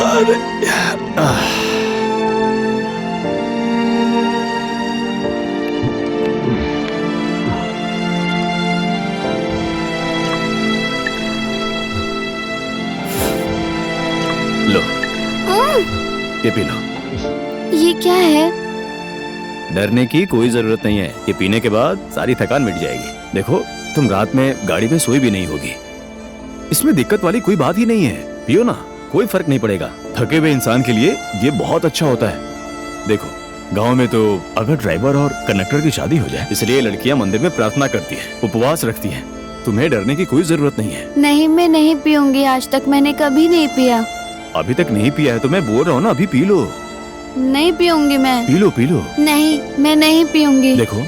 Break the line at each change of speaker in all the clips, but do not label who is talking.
अरे लो, ये P low.
ये क्या है?
डरने की कोई जरूरत नहीं है। ये पीने के बाद सारी थकान मिट जाएगी। देखो, तुम रात में गाड़ी में सोई भी नहीं होगी। इसमें दिक्कत वाली कोई बात ही नहीं है। पियो ना, कोई फर्क नहीं पड़ेगा। थके हुए इंसान के लिए ये बहुत अच्छा होता है। देखो, गांव में तो अगर ड्राइवर और कंडक्टर की शादी हो जाए, इसलिए लड़कियां मंदिर में प्रार्थना करती हैं, उपवास रखती हैं। तुम्हें डरने की कोई जरूरत नहीं है।
नहीं, मैं नहीं पीऊंगी। आज तक मैंने कभी नहीं पिया।
अभी तक नहीं पिया है तो मैं बोल रहा हूँ ना, अभी पी लो।
नहीं पीऊंगी मैं।
पी लो, पी लो।
नहीं, मैं नहीं पीऊंगी।
देखो,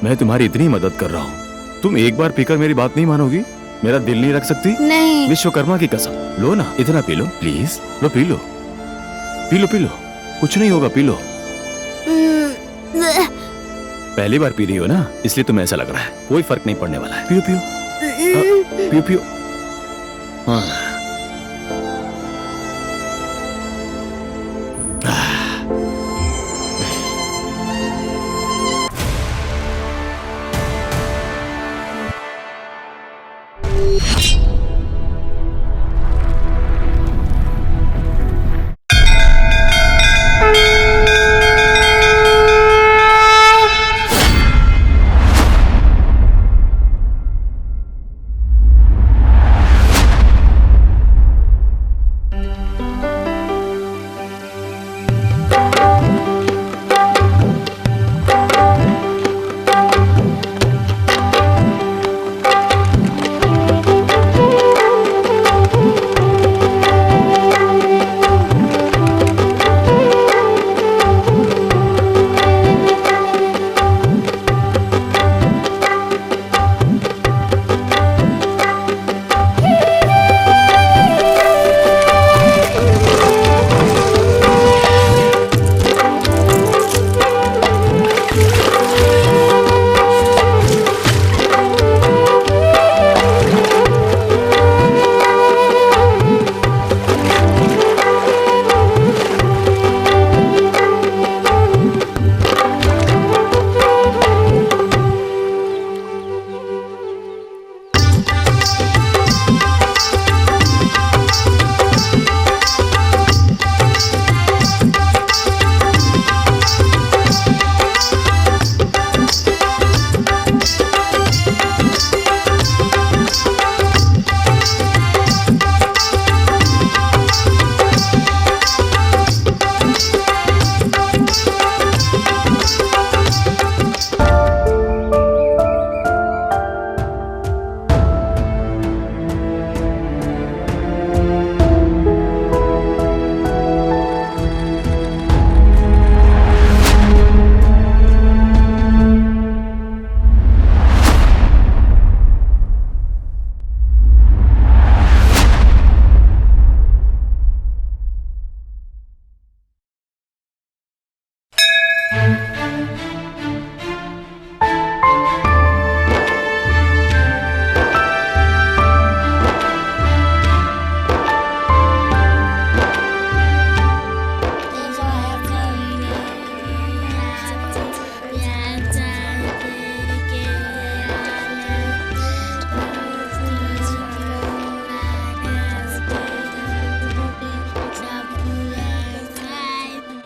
मैं तुम्हारी इतनी मदद कर रहा हूँ, तुम एक बार पीकर मेरी बात नहीं मानोगी? मेरा दिल नहीं रख सकती?
नहीं।
विश्वकर्मा की कसम, लो ना, इतना पी लो प्लीज। लो, पी लो, पी लो, पी लो, कुछ नहीं होगा, पी लो। पहली बार पी रही हो ना, इसलिए तुम्हें ऐसा लग रहा है। कोई फर्क नहीं पड़ने वाला है। पियो पियो, पियो पियो। हाँ,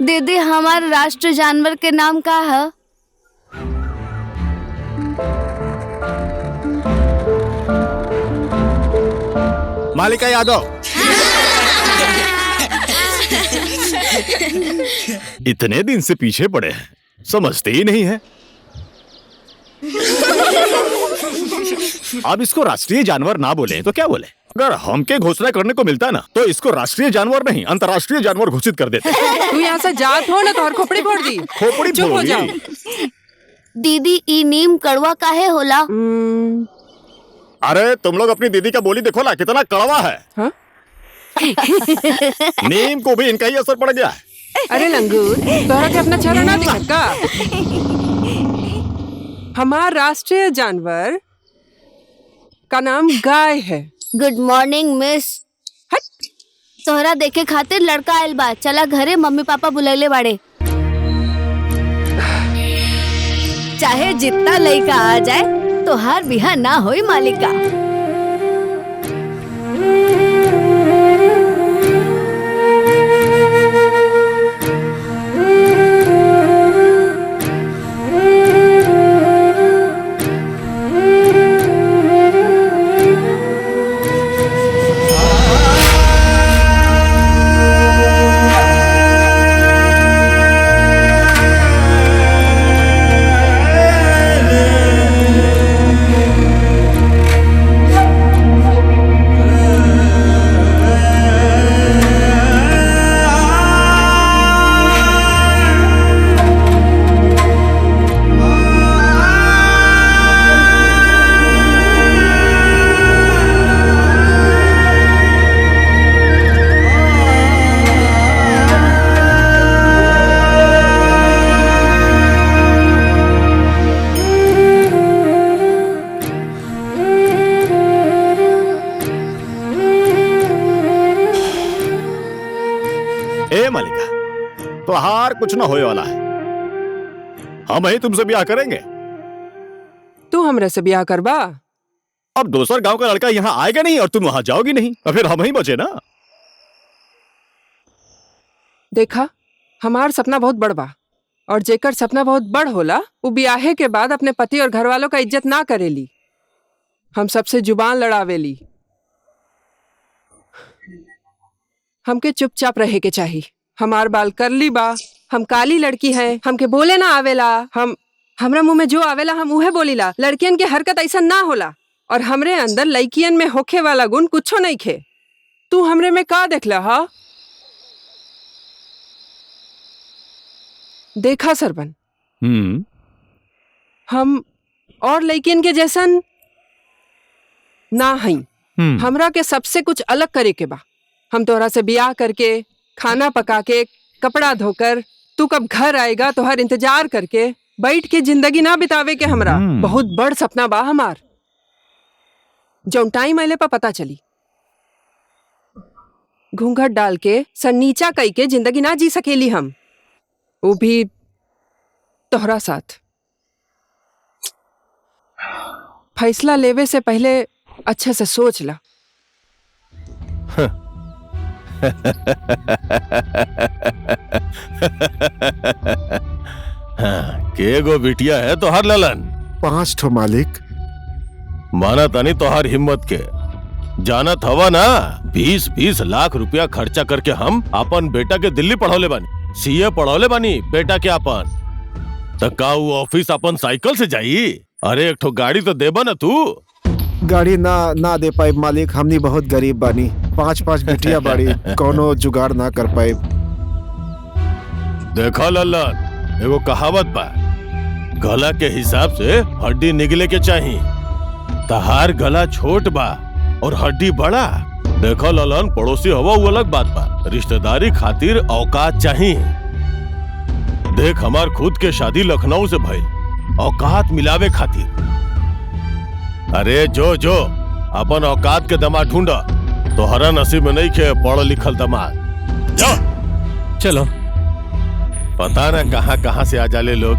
दीदी, हमारे राष्ट्रीय जानवर के नाम का है?
मालिका यादव। इतने दिन से पीछे पड़े हैं, समझते ही नहीं है। अब इसको राष्ट्रीय जानवर ना बोले तो क्या बोले? अगर हमके घोषणा करने को मिलता ना तो इसको राष्ट्रीय जानवर नहीं अंतर्राष्ट्रीय जानवर घोषित कर देते।
तू यहाँ से जात हो ना तो खोपड़ी फोड़ दी।
खोपड़ी
चुप हो जाओ।
दीदी, ई नीम कड़वा काहे होला?
अरे तुम लोग अपनी दीदी का बोली देखो ना, कितना कड़वा है।
हाँ?
नीम को भी इनका ही असर पड़ गया है।
अरे लंगूर, तोहरा के अपना चेहरा ना दिखत का? हमार राष्ट्रीय जानवर का नाम गाय है।
Good morning miss.
हट,
तोहरा देखे खातिर लड़का आयल बा, चला घरे, मम्मी पापा बुलैले बाड़े। चाहे जितना लड़का आ जाए तोहार बिहा ना होई मालिका।
ए मालिका, तो हार कुछ ना होए वाला है। हम ही तुमसे ब्याह करेंगे।
तू हमरे से ब्याह करबा?
अब दूसर गांव का लड़का यहाँ आएगा नहीं और तुम वहां जाओगी नहीं, और फिर हम ही बचे ना।
देखा, हमार सपना बहुत बड़ बा, और जेकर सपना बहुत बड़ होला वो ब्याहे के बाद अपने पति और घर वालों का इज्जत ना करेली। हम सबसे जुबान लड़ावेली। हमके चुपचाप रहे के चाहिए। हमार बाल करली बा, हम काली लड़की हैं, हमके बोले ना आवेला। हमरा मुंह में जो आवेला हम उहे बोलीला। लड़कियन के हरकत ऐसा ना होला, और हमरे अंदर लड़कियन में होखे वाला गुण कुछो नहीं खे। तू हमरे में का देखला हा? देखा सरबन, हम और लड़कियन के जैसन ना हई। हमरा के सबसे कुछ अलग करे के बा। हम तोहरा से ब्याह करके, खाना पका के, कपड़ा धोकर, तू कब घर आएगा तोहर इंतजार करके बैठ के जिंदगी ना बितावे के हमरा बहुत बड़ सपना बा हमार। जौन टाइम आइले पर पता चली। घूंघट डाल के सर नीचा कई के जिंदगी ना जी सकेली हम, वो भी तोहरा साथ। फैसला लेवे से पहले अच्छे से सोच ला।
के गो बिटिया है तोहर ललन?
5 ठो मालिक।
माना तानी तोहर हिम्मत के। जानत हवा ना, 20-20 लाख रुपया खर्चा करके हम अपन बेटा के दिल्ली पढ़ौले बानी, सीए पढ़ौले बानी बेटा के अपन। तो का वो ऑफिस अपन साइकिल से जाई? अरे एक ठो गाड़ी तो देबा ना तू।
गाड़ी ना दे पाए मालिक, हमनी बहुत गरीब बानी। 5 बिटिया बाड़ी, कोनो जुगाड़ ना कर पाए।
देखा ललन, एगो कहावत बा, गला के हिसाब से हड्डी निकले के चाहिए। तहार गला छोट बा और हड्डी बड़ा। देखो ललन, पड़ोसी हवा वो अलग बात बा, रिश्तेदारी खातिर औकात चाहिए। देख, हमार खुद के शादी लखनऊ से भइल, औकात मिलावे खातिर। अरे जो अपन औकात के दामाद ढूंढा। तोहरा नसीब में नहीं खे पढ़ लिखल दामाद। जा
चलो।
पता ना कहां से आ जाले लोग।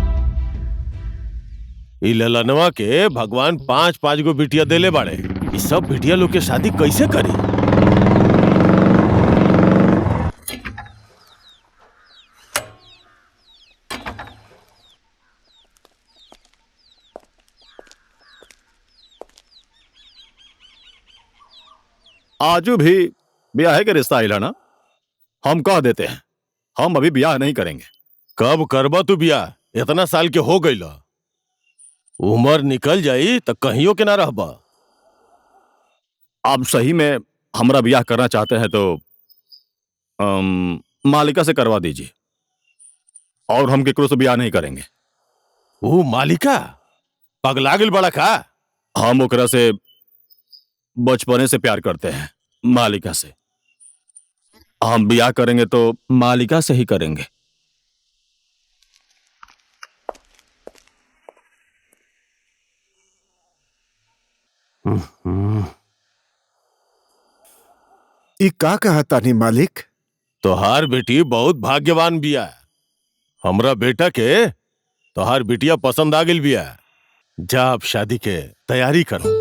ई ललनवा के भगवान 5 गो बिटिया देले बाड़े। ई सब बिटिया लोग के शादी कैसे करी?
आजू भी ब्याह के रिश्ता आइला ना, हम कह देते हैं हम अभी ब्याह नहीं करेंगे।
कब करबा तू ब्याह? इतना साल के हो गई, उम्र निकल जाई तो कहियो के ना रहबा।
आप सही में हमरा ब्याह करना चाहते हैं तो मालिका से करवा दीजिए, और हम केकरो से ब्याह नहीं करेंगे।
वो मालिका पगला गेल बड़ा का?
हम ओकरा से बचपने से प्यार करते हैं, मालिका से। हम ब्याह करेंगे तो मालिका से ही करेंगे।
ई का कहतानी मालिक?
तोहार बेटी बहुत भाग्यवान बिया। हमरा बेटा के तोहार बिटिया पसंद आ गेल बिया। जा अब शादी के तैयारी करो।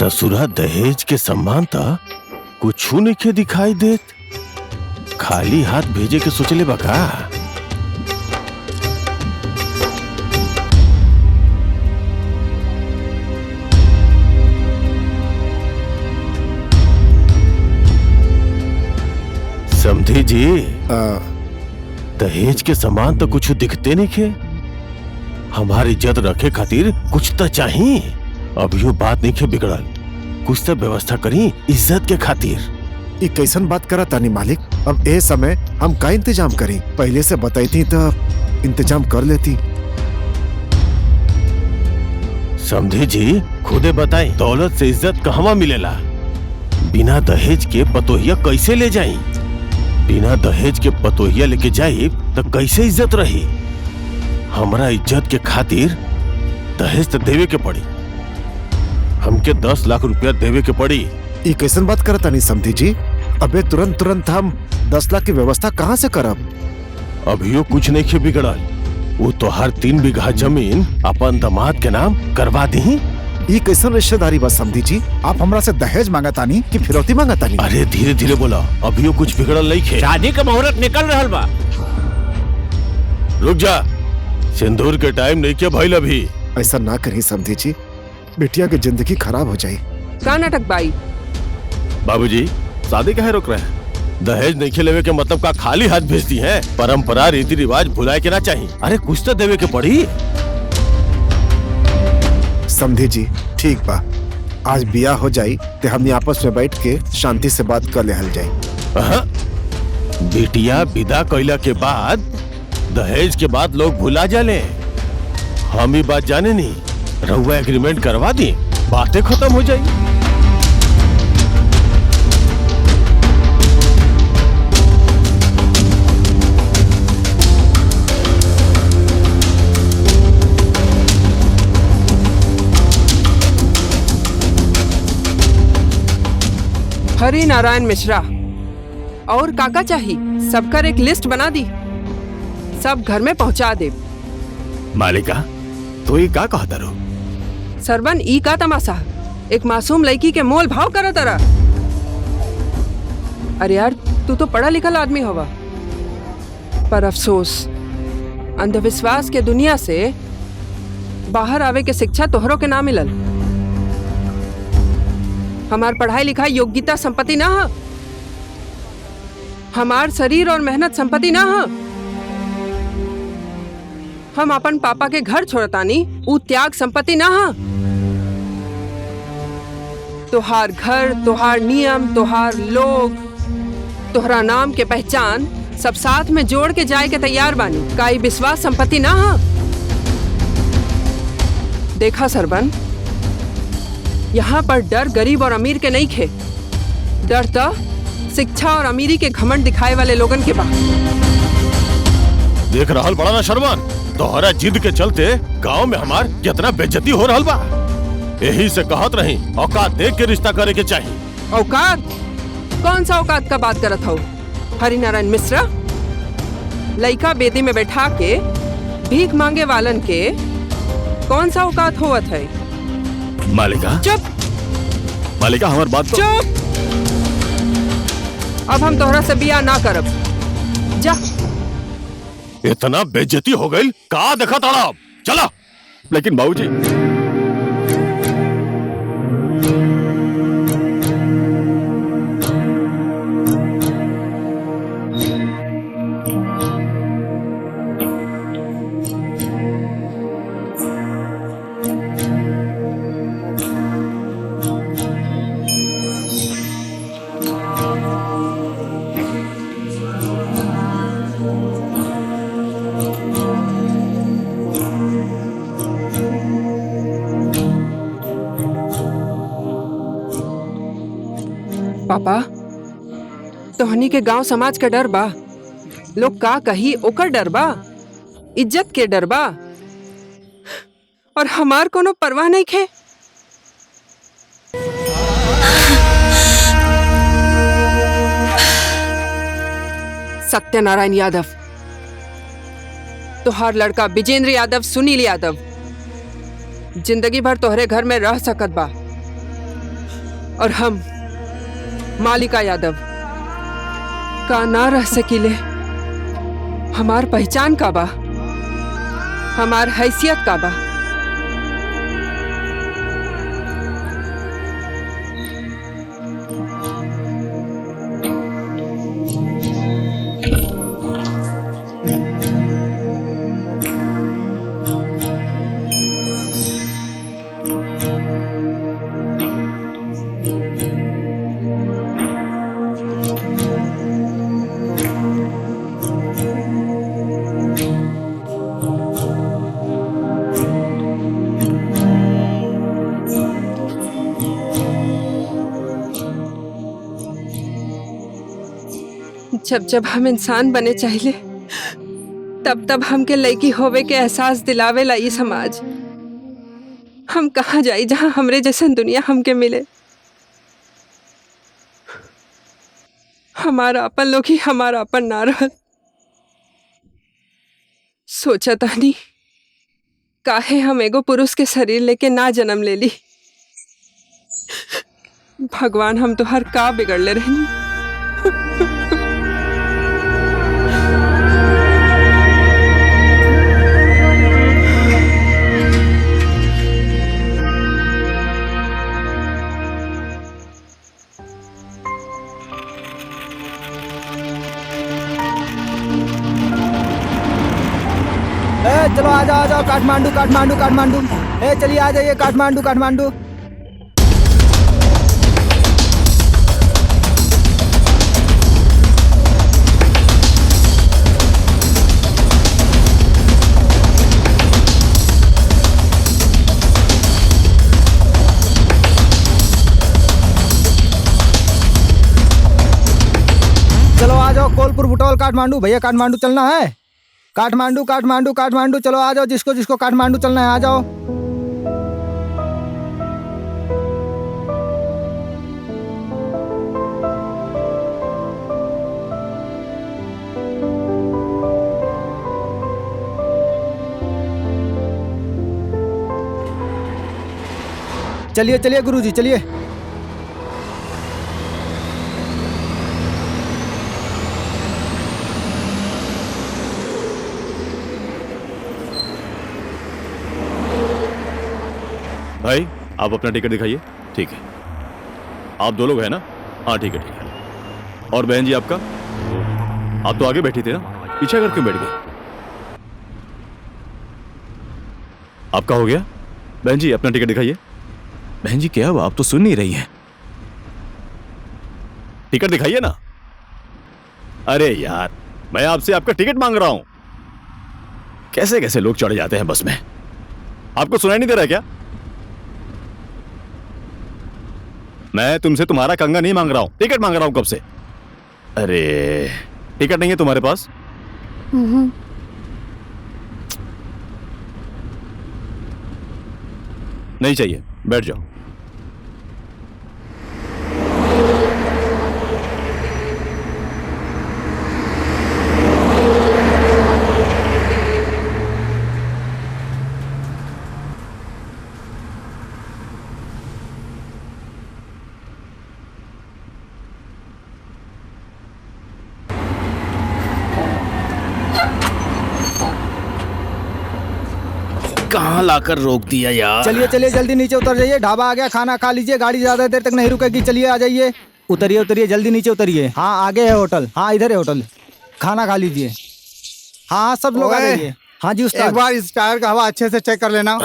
ससुरा दहेज के सम्मान था कुछ नहीं दिखाई देत। खाली हाथ भेजे के सोचले बका। समझे जी, दहेज के सम्मान तो कुछ दिखते नहीं खे। हमारी इज्जत रखे खातिर कुछ तो चाहिए। अब यो बात नहीं खे बिगड़ल, कुछ तो व्यवस्था करी इज्जत के खातिर।
ई कैसन बात करा तानी मालिक? अब ए समय हम का इंतजाम करी? पहले से बताई तो इंतजाम कर लेती।
समझे जी, खुदे बताई दौलत से इज्जत कहवा मिलेला? बिना दहेज के पतोहिया कैसे ले जाई? बिना दहेज के पतोहिया लेके जाई तो कैसे इज्जत रही? हमरा इज्जत के खातिर दहेज तो देवे के पड़ी। हमके 10 लाख रुपया देवे के पड़ी।
ई कैसन बात करता नहीं समझी जी? अबे तुरंत हम 10 लाख की व्यवस्था कहाँ से करब?
अभियो कुछ नहीं खे बिगड़ल। वो तो हर 3 बीघा जमीन अपन दामाद के नाम करवा दी।
ई कैसन रिश्तेदारी बस समझी जी? आप हमरा से दहेज मांगतानी कि फिरौती मांगतानी?
अरे धीरे धीरे बोला, अभियो कुछ बिगड़ल नहीं खे।
शादी का मुहूर्त निकल रहल बा।
रुक जा, सिंदूर के टाइम नहीं के भइल अभी।
ऐसा ना करी समझी जी, बिटिया की जिंदगी खराब हो जाए।
का नाटक बाई?
बाबूजी, शादी काहे रोक रहे हैं?
दहेज नहीं खेलेवे के मतलब का खाली हाथ भेजती है? परंपरा रीति रिवाज भुलाए के ना चाहिए। अरे कुछ तो देवे के पड़ी।
समझी जी, ठीक बा, आज बिया हो जाई ते हमने आपस में बैठ के शांति से बात कर लेहल जाई।
बेटिया विदा कैला के बाद दहेज के बाद लोग भुला जाले। हम ही बात जाने नहीं, रहुआ एग्रीमेंट करवा दी, बातें खत्म हो जाएगी।
हरि नारायण मिश्रा, और काका चाहिए? सबकर एक लिस्ट बना दी, सब घर में पहुंचा दे।
मालिका, तो ये का कहता रो?
सरबन ई का तमाशा? एक मासूम लड़की के मोल भाव करा तरा। अरे यार, तू तो पढ़ा लिखल आदमी होगा, पर अफसोस अंधविश्वास के दुनिया से बाहर आवे के शिक्षा तोहरों के ना मिलल। हमार पढ़ाई लिखाई योग्यता संपत्ति ना है, हमार शरीर और मेहनत संपत्ति ना है। हम अपन पापा के घर छोड़तानी, ऊ त्याग संपत्ति ना है। तोहार घर, तोहार नियम, तोहार लोग, तोहरा नाम के पहचान सब साथ में जोड़ के जाए के तैयार बानी। काई विश्वास संपत्ति ना है। देखा सरबन, यहाँ पर डर गरीब और अमीर के नहीं खे, डर तो शिक्षा और अमीरी के घमंड दिखाए वाले लोगन के बा।
देख रहल बड़ा ना शर्मन, तोहरा जिद के चलते गांव में हमार कितना बेइज्जती हो रहल बा। यही से कहत रही औकात देख के रिश्ता करे के चाहिए।
औकात? कौन सा औकात का बात करत हो हरिनारायण मिश्रा? लइका बेदी में बैठा के भीख मांगे वालन के कौन सा औकात होवत है?
मालिका,
चुप
मालिका, हमार बात तो
चुप। अब हम तोहरा से बिया ना करब। जा।
इतना बेइज्जती हो गई, का देखा ताड़ा? चला।
लेकिन बाबूजी,
पापा, तोहनी के गांव समाज का डर बा। लोग का कही ओकर डर बा, इज्जत के डर बा, और हमार कोनो परवाह नहीं खे। सत्यनारायण यादव, तोहार लड़का विजेंद्र यादव, सुनील यादव जिंदगी भर तोहरे घर में रह सकत बा, और हम मालिका यादव का ना रह सकीले। हमार पहचान का बा, हमार हैसियत का बा। जब जब हम इंसान बने चाहिए, तब तब हमके लड़की होवे के एहसास दिलावेला ई समाज। हम कहाँ जाई जहाँ हमरे जैसन दुनिया हमके मिले। हमारा अपन लोग ही हमारा अपन ना रहल। सोचा तानी काहे हम एगो पुरुष के शरीर लेके ना जन्म ले ली। भगवान, हम तो हर का बिगड़ले रहनी।
चलो आ जाओ काठमांडू काठमांडू काठमांडू। चलिए आ जाइए काठमांडू काठमांडू। चलो आ जाओ कोलपुर बुटौल काठमांडू। भैया काठमांडू चलना है। काठमांडू काठमांडू काठमांडू चलो आ जाओ, जिसको जिसको काठमांडू चलना है आ जाओ। चलिए चलिए गुरुजी चलिए।
भाई, आप अपना टिकट दिखाइए। ठीक है, आप दो लोग हैं ना? हाँ ठीक है ठीक है। और बहन जी आपका? आप तो आगे बैठी थी ना, पीछे कर क्यों बैठ गए? आपका हो गया? बहन जी अपना टिकट दिखाइए। बहन जी क्या हुआ, आप तो सुन नहीं रही हैं। टिकट दिखाइए ना। अरे यार, मैं आपसे आपका टिकट मांग रहा हूं। कैसे कैसे लोग चढ़ जाते हैं बस में। आपको सुनाई नहीं दे रहा क्या? मैं तुमसे तुम्हारा कंगा नहीं मांग रहा हूं, टिकट मांग रहा हूं कब से। अरे टिकट नहीं है तुम्हारे पास? नहीं चाहिए, बैठ जाओ।
कहाँ लाकर रोक दिया यार।
चलिए चलिए जल्दी नीचे उतर जाइए, ढाबा आ गया, खाना खा लीजिए, गाड़ी ज्यादा देर तक नहीं रुकेगी। चलिए आ जाइए, उतरिए उतरिए जल्दी नीचे उतरिए। हाँ आगे है होटल, हाँ इधर है होटल, खाना खा लीजिए। हाँ हाँ सब लोग आ जाइए। हाँ जी उस्ताद।
एक बार इस टायर का हवा अच्छे से चेक कर लेना।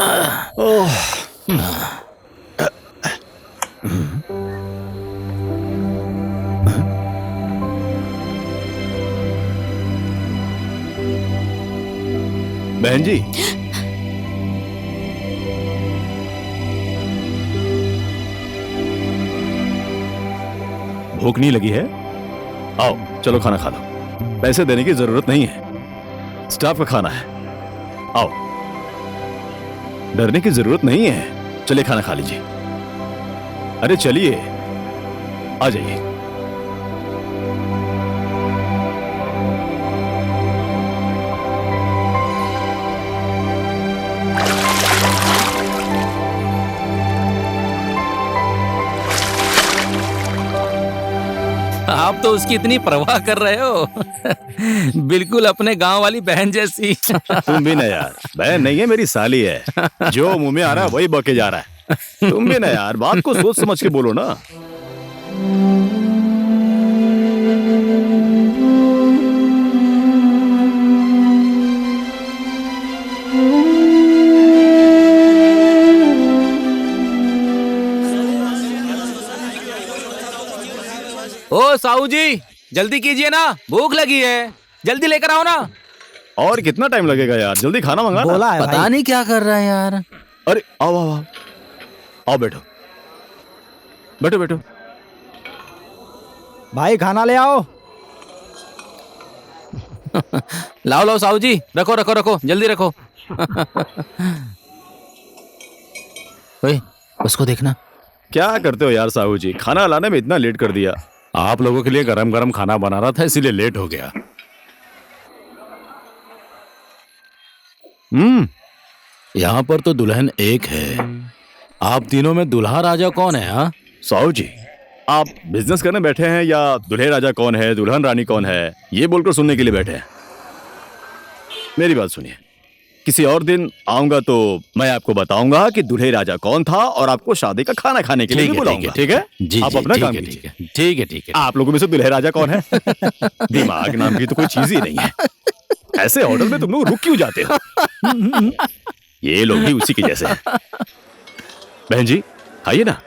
बहन जी, भूख नहीं लगी है? आओ चलो खाना खा लो। पैसे देने की जरूरत नहीं है, स्टाफ का खाना है। आओ, डरने की जरूरत नहीं है, चलिए खाना खा लीजिए। अरे चलिए, आ जाइए।
आप तो उसकी इतनी परवाह कर रहे हो। बिल्कुल अपने गांव वाली बहन जैसी।
तुम भी ना यार, बहन नहीं है मेरी साली है, जो मुंह में आ रहा है वही बके जा रहा है। तुम भी ना यार, बात को सोच समझ के बोलो ना।
ओ साहू जी, जल्दी कीजिए ना, भूख लगी है, जल्दी लेकर आओ ना।
और कितना टाइम लगेगा यार, जल्दी खाना मंगा ना।
बोला है
पता
भाई।
नहीं क्या कर रहा है यार।
अरे आओ आओ आओ, आओ बैठो बैठो बैठो।
भाई खाना ले आओ।
लाओ लाओ साहू जी, रखो रखो रखो, जल्दी रखो। ओए, उसको देखना।
क्या करते हो यार साहू जी, खाना लाने में इतना लेट कर दिया।
आप लोगों के लिए गरम गरम खाना बना रहा था, इसीलिए लेट हो गया। यहाँ पर तो दुल्हन एक है, आप तीनों में दुल्हा राजा कौन है? हाँ
साहू जी, आप बिजनेस करने बैठे हैं या दुल्हे राजा कौन है, दुल्हन रानी कौन है, ये बोलकर सुनने के लिए बैठे हैं? मेरी बात सुनिए, किसी और दिन आऊंगा तो मैं आपको बताऊंगा कि दुल्हे राजा कौन था और आपको शादी का खाना खाने के लिए भी बुलाऊंगा, ठीक है?
जी
आप
जी,
अपना
ठीक
काम
है,
कीजिए।
ठीक है, ठीक है, ठीक है।
आप लोगों में से दुल्हे राजा कौन है? दिमाग नाम की तो कोई चीज ही नहीं है। ऐसे होटल में तुम लोग रुक क्यों जाते हो? ये लोग भी उसी के जैसे हैं। बहन जी खाइए ना,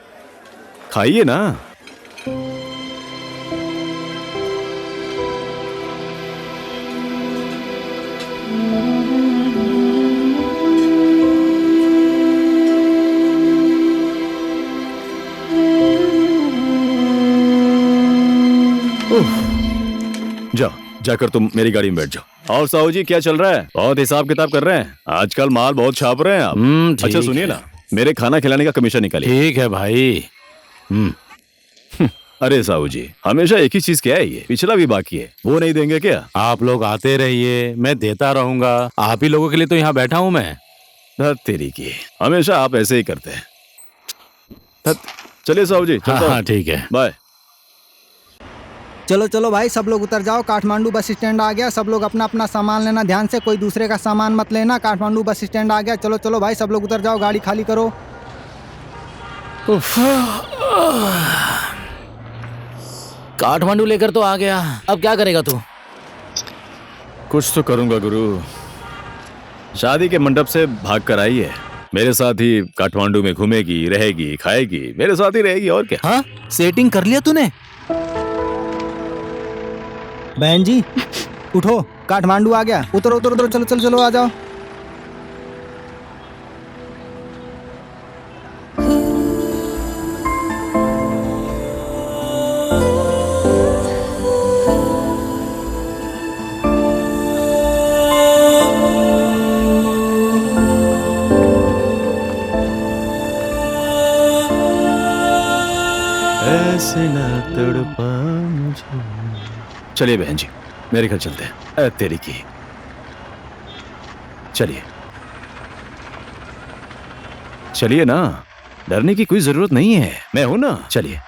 खाइए ना। जाओ, जाकर तुम मेरी गाड़ी में बैठ जाओ। और साहू जी क्या चल रहा है? बहुत हिसाब किताब कर रहे हैं आजकल, माल बहुत छाप रहे हैं आप।
ठीक
अच्छा सुनिए
है।
ना, मेरे खाना खिलाने का कमीशन निकालिए।
ठीक है भाई।
अरे साहू जी, हमेशा एक ही चीज क्या है, ये पिछला भी बाकी है, वो नहीं देंगे क्या?
आप लोग आते रहिए, मैं देता रहूंगा। आप ही लोगों के लिए तो यहाँ बैठा हूँ मैं।
धत तेरी की, हमेशा आप ऐसे ही करते हैं। धत। चलिए साहू जी, चलता हूँ।
हाँ ठीक है।
बाय।
चलो चलो भाई सब लोग उतर जाओ, काठमांडू बस स्टैंड आ गया। सब लोग अपना अपना सामान लेना ध्यान से, कोई दूसरे का सामान मत लेना। काठमांडू बस स्टैंड आ गया, चलो चलो भाई सब लोग उतर जाओ, गाड़ी खाली करो।
काठमांडू लेकर तो आ गया, अब क्या करेगा तू?
कुछ तो करूंगा गुरु। शादी के मंडप से भाग कर आई है, मेरे साथ ही काठमांडू में घूमेगी, रहेगी, खाएगी, मेरे साथ ही रहेगी, और क्या।
हाँ, सेटिंग कर लिया तूने?
बहन जी उठो, काठमांडू आ गया, उतरो उतरो उतरो, चलो चलो चलो आ जाओ।
ऐसे ना तड़पा मुझे। चलिए बहन जी, मेरे घर चलते हैं। तेरी की, चलिए चलिए ना, डरने की कोई जरूरत नहीं है, मैं हूं ना। चलिए,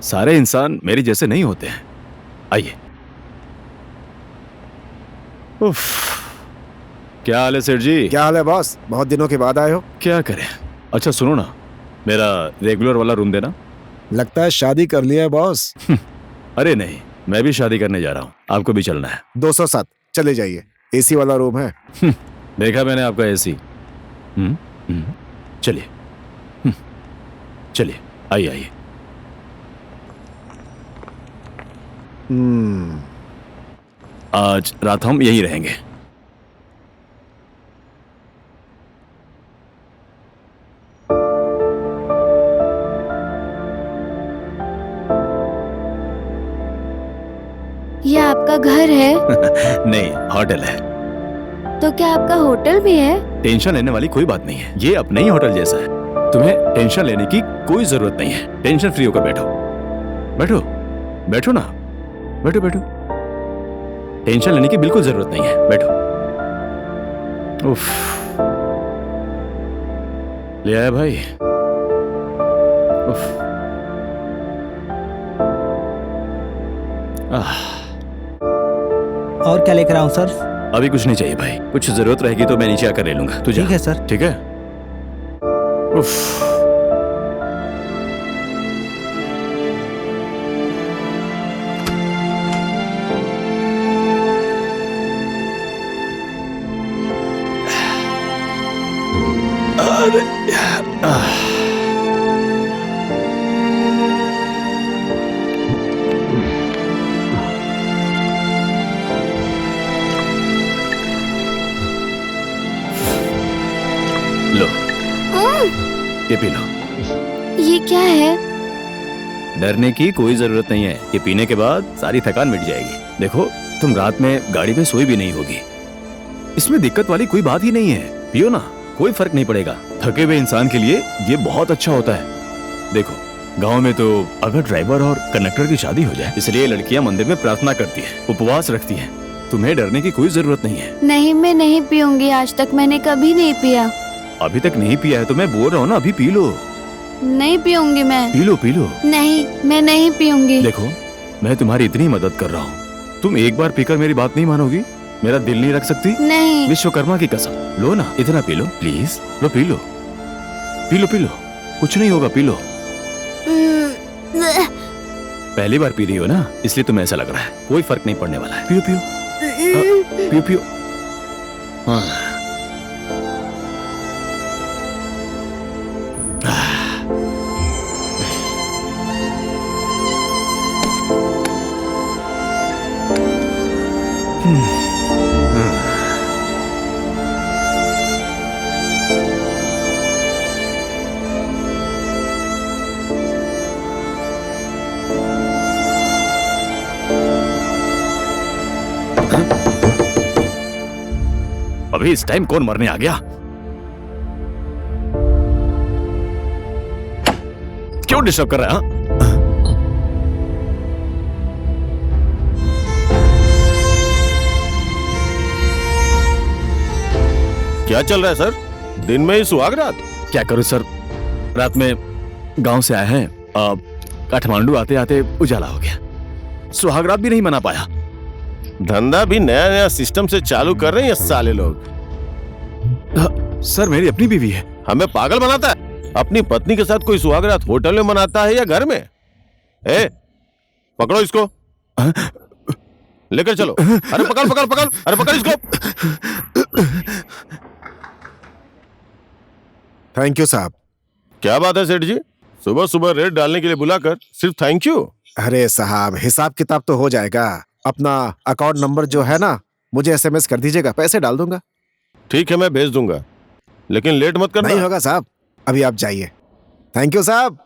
सारे इंसान मेरे जैसे नहीं होते हैं। आइए। उफ, क्या हाल है सेठ जी?
क्या हाल है बॉस? बहुत दिनों के बाद आए हो।
क्या करें। अच्छा सुनो ना, मेरा रेगुलर वाला रूम देना।
लगता है शादी कर लिया है बॉस।
अरे नहीं, मैं भी शादी करने जा रहा हूँ, आपको भी चलना है।
207 चले जाइए, एसी वाला रूम है।
देखा मैंने आपका एसी। चलिए चलिए, आइए आइए। आज रात हम यहीं रहेंगे।
ये आपका घर है?
नहीं, होटल है।
तो क्या आपका होटल भी है?
टेंशन लेने वाली कोई बात नहीं है, ये अपने ही होटल जैसा है। तुम्हें टेंशन लेने की कोई जरूरत नहीं है। टेंशन फ्री होकर बैठो। बैठो बैठो ना, बैठो बैठो। टेंशन लेने की बिल्कुल जरूरत नहीं है, बैठो। उफ, ले आया भाई। उफ,
और क्या लेकर आऊं सर?
अभी कुछ नहीं चाहिए भाई, कुछ जरूरत रहेगी तो मैं नीचे आकर ले लूंगा। तू जा।
ठीक है सर।
ठीक है। उफ, लो, ये पी लो।
ये क्या है?
डरने की कोई जरूरत नहीं है, ये पीने के बाद सारी थकान मिट जाएगी। देखो, तुम रात में गाड़ी में सोई भी नहीं होगी। इसमें दिक्कत वाली कोई बात ही नहीं है। पियो ना, कोई फर्क नहीं पड़ेगा। थके हुए इंसान के लिए ये बहुत अच्छा होता है। देखो, गांव में तो अगर ड्राइवर और कंडक्टर की शादी हो जाए, इसलिए लड़कियां मंदिर में प्रार्थना करती हैं, उपवास रखती हैं। तुम्हें डरने की कोई जरूरत नहीं है।
नहीं, मैं नहीं पीऊंगी। आज तक मैंने कभी नहीं पिया।
अभी तक नहीं पिया है तो मैं बोल रहा हूँ ना, अभी पी लो।
नहीं पीऊंगी मैं।
पी लो पी लो।
नहीं, मैं नहीं पीऊंगी।
देखो, मैं तुम्हारी इतनी मदद कर रहा हूँ, तुम एक बार पीकर मेरी बात नहीं मानोगी? मेरा दिल नहीं रख सकती?
नहीं।
विश्वकर्मा की कसम, लो ना, इतना पी लो प्लीज। लो पी लो पी लो पी लो, कुछ नहीं होगा, पी लो। पहली बार पी रही हो ना, इसलिए तुम्हें ऐसा लग रहा है। कोई फर्क नहीं पड़ने वाला है। पियो पियो। हाँ, पियो पियो। हाँ। अभी इस टाइम कौन मरने आ गया? क्यों डिस्टर्ब कर रहा है?
क्या चल रहा है सर? दिन में ही सुहाग रात?
क्या करूं सर, रात में गांव से आए हैं, काठमांडू आते आते उजाला हो गया। सुहागरात भी नहीं मना पाया।
धंधा भी नया नया सिस्टम से चालू कर रहे हैं ये साले लोग।
सर, मेरी अपनी बीवी है।
हमें पागल बनाता है। अपनी पत्नी के साथ कोई सुहागरात होटल में मनाता है या घर में? पकड़ो इसको, लेकर चलो। अरे पकड़ पकड़ पकड़, अरे पकड़ इसको।
थैंक यू साहब।
क्या बात है सेठ जी, सुबह सुबह रेट डालने के लिए बुलाकर सिर्फ थैंक यू?
अरे साहब, हिसाब किताब तो हो जाएगा। अपना अकाउंट नंबर जो है ना, मुझे SMS कर दीजिएगा, पैसे डाल दूंगा।
ठीक है, मैं भेज दूंगा, लेकिन लेट मत करना।
नहीं होगा साहब, अभी आप जाइए। थैंक यू साहब।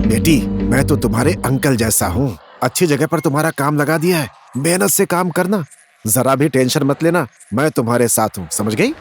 बेटी, मैं तो तुम्हारे अंकल जैसा हूँ। अच्छी जगह पर तुम्हारा काम लगा दिया है। मेहनत से काम करना, जरा भी टेंशन मत लेना, मैं तुम्हारे साथ हूँ, समझ गई?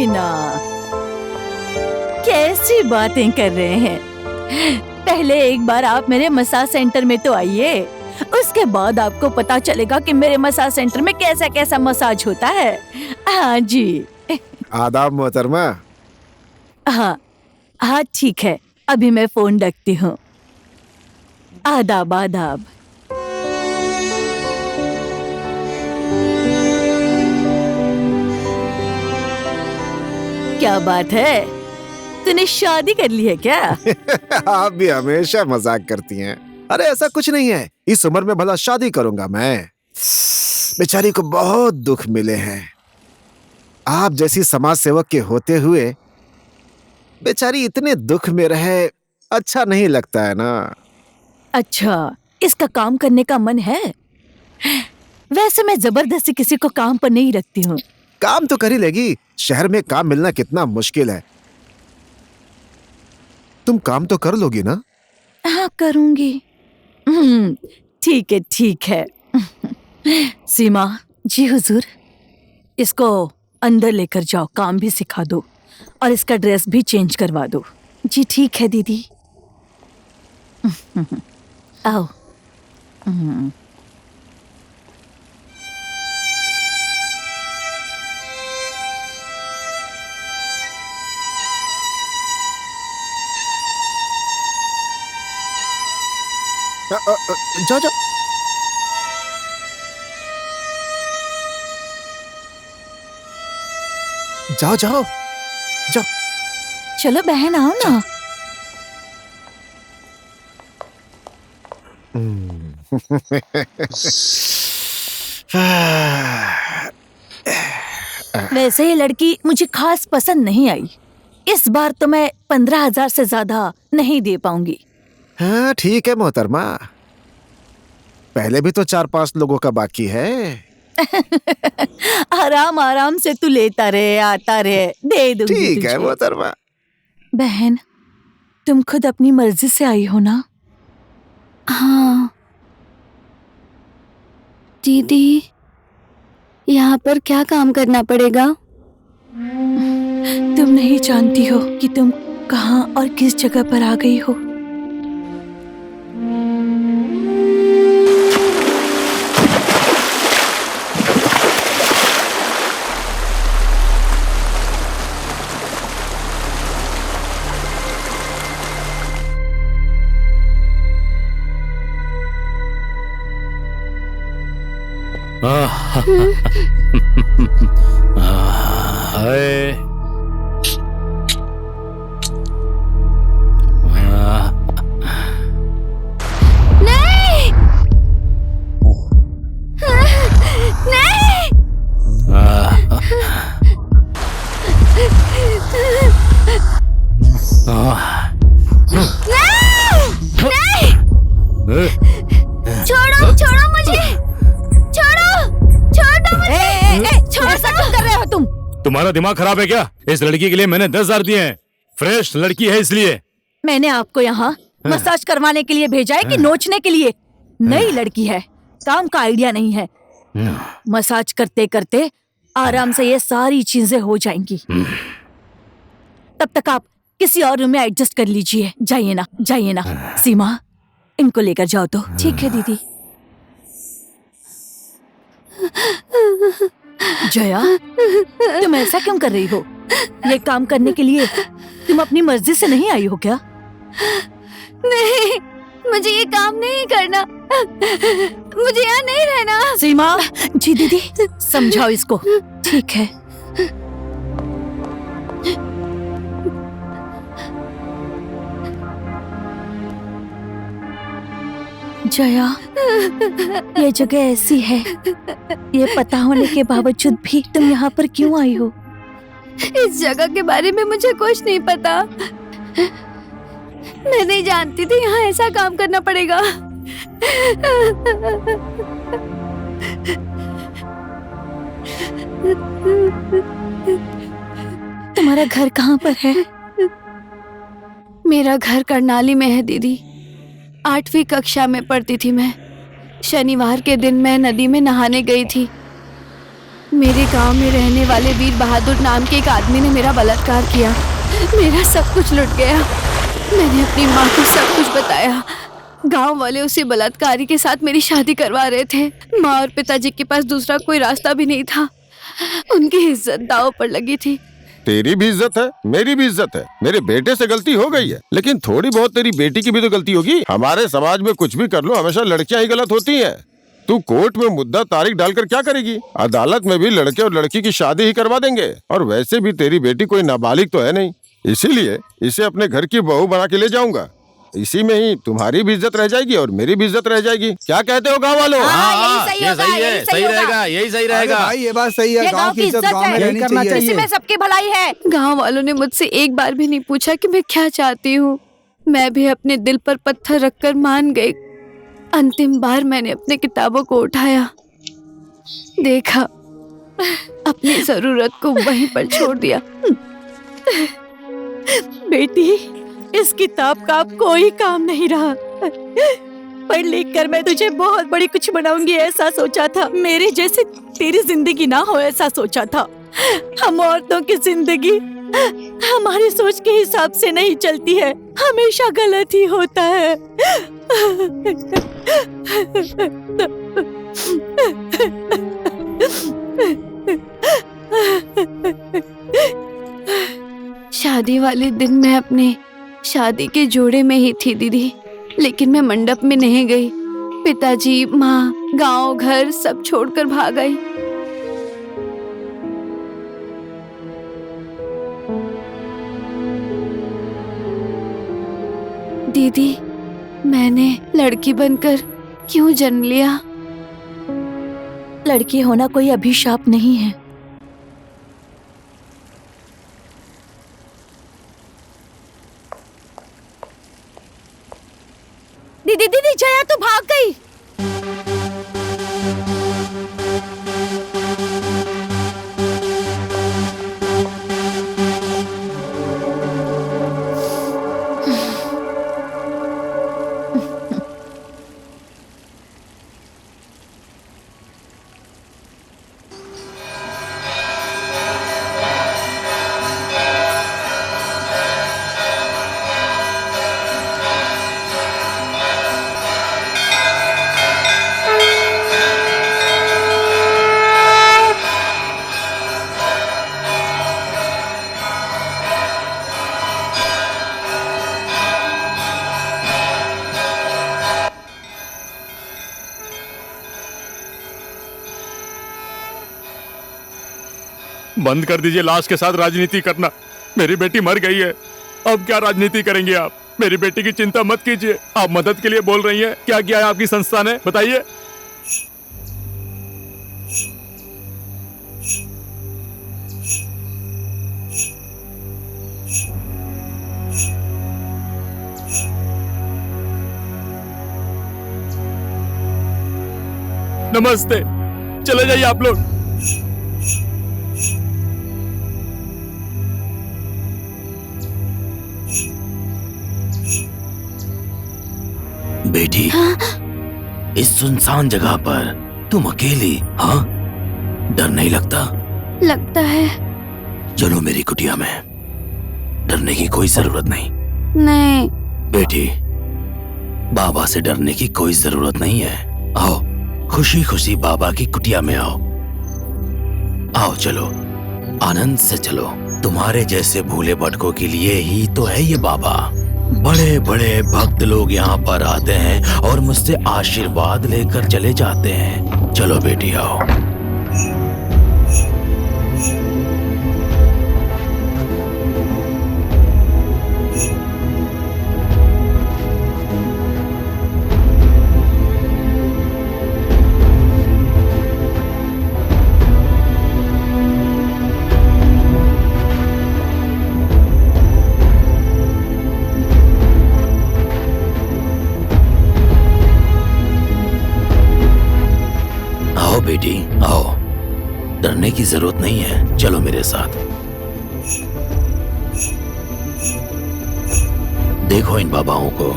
जी ना, कैसी बातें कर रहे हैं। पहले एक बार आप मेरे मसाज सेंटर में तो आइए, उसके बाद आपको पता चलेगा कि मेरे मसाज सेंटर में कैसा कैसा मसाज होता है। हाँ जी।
आदाब मोहतरमा।
हाँ हाँ ठीक है, अभी मैं फोन रखती हूँ। आदाब आदाब। क्या बात है, तूने शादी कर ली है क्या?
आप भी हमेशा मजाक करती हैं। अरे ऐसा कुछ नहीं है, इस उम्र में भला शादी करूंगा मैं? बेचारी को बहुत दुख मिले हैं। आप जैसी समाज सेवक के होते हुए बेचारी इतने दुख में रहे, अच्छा नहीं लगता है ना।
अच्छा, इसका काम करने का मन है? वैसे मैं जबरदस्ती किसी को काम पर नहीं रखती हूँ।
काम तो कर ही लेगी, शहर में काम मिलना कितना मुश्किल है। तुम काम तो कर लोगी ना?
हाँ करूंगी। ठीक है ठीक है। सीमा जी हुजूर, इसको अंदर लेकर जाओ, काम भी सिखा दो और इसका ड्रेस भी चेंज करवा दो। जी ठीक है दीदी। आओ।
जाओ जाओ। जाओ जाओ जाओ।
चलो बहन आओ ना। वैसे ये लड़की मुझे खास पसंद नहीं आई। इस बार तो मैं 15,000 से ज्यादा नहीं दे पाऊंगी।
हाँ ठीक है मोहतरमा, पहले भी तो 4-5 लोगों का बाकी है।
आराम आराम से तू लेता रहे, आता रहे, दे दूंगी
ठीक है
तुझे।
मोहतरमा।
बहन, तुम खुद अपनी मर्जी से आई हो ना?
हाँ दीदी, यहाँ पर क्या काम करना पड़ेगा?
तुम नहीं जानती हो कि तुम कहाँ और किस जगह पर आ गई हो।
हाय।
नहीं नहीं। छोड़ो छोड़ो मुझे, छोड़ो छोड़ दो मुझे। छोड़।
ऐसा क्यों कर रहे हो तुम?
तुम्हारा दिमाग खराब है क्या? इस लड़की के लिए मैंने 10,000 दिए हैं, फ्रेश लड़की है इसलिए।
मैंने आपको यहाँ मसाज करवाने के लिए भेजा है कि नोचने के लिए? नई लड़की है, काम का आइडिया नहीं है। मसाज करते करते आराम से ये सारी चीजें हो जाएंगी। तब तक आप किसी और रूम में एडजस्ट कर लीजिए। जाइए ना, जाइए ना। सीमा, इनको लेकर जाओ तो। ठीक है दीदी। जया, तुम ऐसा क्यों कर रही हो? ये काम करने के लिए तुम अपनी मर्जी से नहीं आई हो क्या?
नहीं, मुझे ये काम नहीं करना, मुझे यहाँ नहीं रहना।
सीमा जी दीदी, समझाओ इसको। ठीक है। जया, ये जगह ऐसी है, ये पता होने के बावजूद भी तुम यहाँ पर क्यों आई हो?
इस जगह के बारे में मुझे कुछ नहीं पता। मैं नहीं जानती थी यहाँ ऐसा काम करना पड़ेगा।
तुम्हारा घर कहाँ पर है?
मेरा घर करनाली में है दीदी। 8वीं कक्षा में पढ़ती थी मैं। शनिवार के दिन मैं नदी में नहाने गई थी। मेरे गांव में रहने वाले वीर बहादुर नाम के एक आदमी ने मेरा बलात्कार किया। मेरा सब कुछ लुट गया। मैंने अपनी माँ को सब कुछ बताया। गांव वाले उसी बलात्कारी के साथ मेरी शादी करवा रहे थे। माँ और पिताजी के पास दूसरा कोई रास्ता भी नहीं था। उनकी इज्जत दांव पर लगी थी।
तेरी भी इज्जत है, मेरी भी इज्जत है। मेरे बेटे से गलती हो गई है, लेकिन थोड़ी बहुत तेरी बेटी की भी तो गलती होगी। हमारे समाज में कुछ भी कर लो, हमेशा लड़कियां ही गलत होती हैं। तू कोर्ट में मुद्दा तारीख डालकर क्या करेगी? अदालत में भी लड़के और लड़की की शादी ही करवा देंगे। और वैसे भी तेरी बेटी कोई नाबालिग तो है नहीं, इसीलिए इसे अपने घर की बहू बना के ले जाऊंगा। इसी में ही तुम्हारी भी इज्जत रह जाएगी और मेरी भी इज्जत रह जाएगी। क्या कहते हो गाँव वालों?
ये सही है, सही रहेगा, यही सही रहेगा।
भाई ये बात सही है, गांव की इज्जत गांव में रहनी चाहिए।
इसी में सबकी भलाई है।
गांव वालों ने मुझसे एक बार भी नहीं पूछा कि मैं क्या चाहती हूँ। मैं भी अपने दिल पर पत्थर रखकर मान गई। अंतिम बार मैंने अपने किताबों को उठाया, देखा, अपनी जरूरत को वहीं पर छोड़ दिया।
बेटी, इस किताब का अब कोई काम नहीं रहा। पढ़ लिख कर मैं तुझे बहुत बड़ी कुछ बनाऊंगी ऐसा सोचा था। मेरे जैसे तेरी जिंदगी ना हो ऐसा सोचा था। हम औरतों की जिंदगी हमारी सोच के हिसाब से नहीं चलती है, हमेशा गलत ही होता है।
शादी वाले दिन मैं अपने शादी के जोड़े में ही थी दीदी, लेकिन मैं मंडप में नहीं गई। पिताजी, माँ, गांव घर सब छोड़कर भाग गई। दीदी, मैंने लड़की बनकर क्यों जन्म लिया?
लड़की होना कोई अभिशाप नहीं है। दीदी दीदी, जया तो भाग गई।
बंद कर दीजिए लाश के साथ राजनीति करना। मेरी बेटी मर गई है, अब क्या राजनीति करेंगे आप? मेरी बेटी की चिंता मत कीजिए। आप मदद के लिए बोल रही हैं। क्या किया है आपकी संस्था ने, बताइए? नमस्ते, चले जाइए आप लोग।
बेटी, इस सुनसान जगह पर तुम अकेली? हाँ, डर नहीं लगता?
लगता है।
चलो मेरी कुटिया में, डरने की कोई जरूरत नहीं।
नहीं
बेटी, बाबा से डरने की कोई जरूरत नहीं है। आओ, खुशी खुशी बाबा की कुटिया में आओ। आओ चलो, आनंद से चलो। तुम्हारे जैसे भूले भटकों के लिए ही तो है ये बाबा। बड़े बड़े भक्त लोग यहाँ पर आते हैं और मुझसे आशीर्वाद लेकर चले जाते हैं। चलो बेटी आओ। बेटी आओ, डरने की जरूरत नहीं है। चलो मेरे साथ। देखो इन बाबाओं को,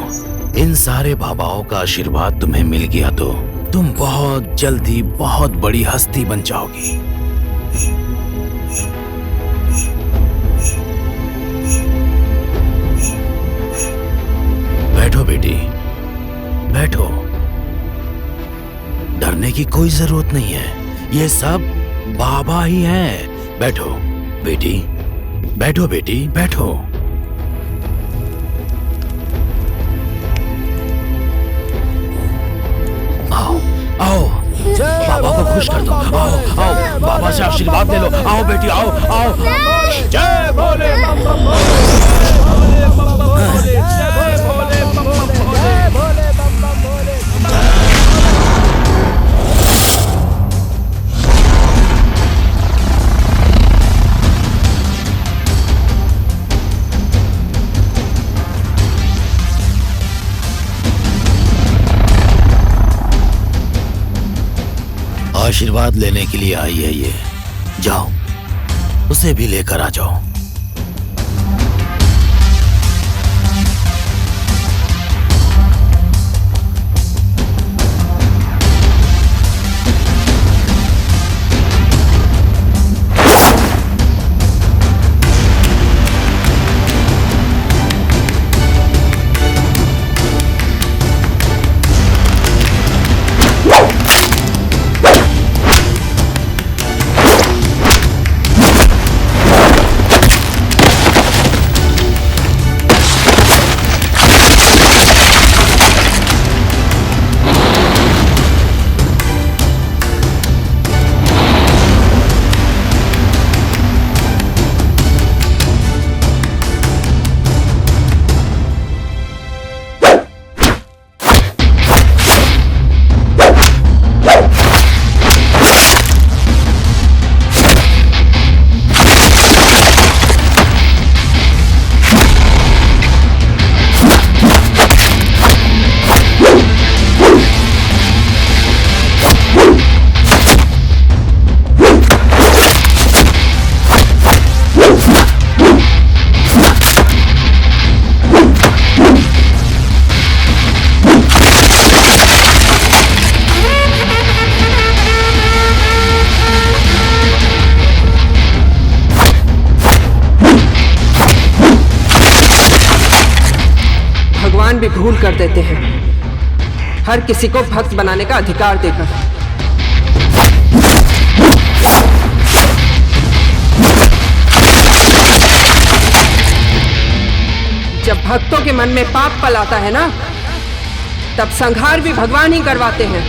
इन सारे बाबाओं का आशीर्वाद तुम्हें मिल गया तो तुम बहुत जल्दी बहुत बड़ी हस्ती बन जाओगी।
बैठो बेटी, बैठो। डरने की कोई जरूरत नहीं है, ये सब बाबा ही हैं। बैठो बेटी, बैठो बेटी, बैठो। आओ आओ, बाबा को खुश कर दो। आओ आओ, बाबा से आशीर्वाद ले लो। आओ बेटी, आओ आओ। जय भोले बम बम भोले, जय भोले बम बम भोले, जय भोले बम बम भोले। आशीर्वाद लेने के लिए आई है ये। जाओ, उसे भी लेकर आ जाओ।
भी भूल कर देते हैं, हर किसी को भक्त बनाने का अधिकार देकर। जब भक्तों के मन में पाप पलाता है ना, तब संहार भी भगवान ही करवाते हैं।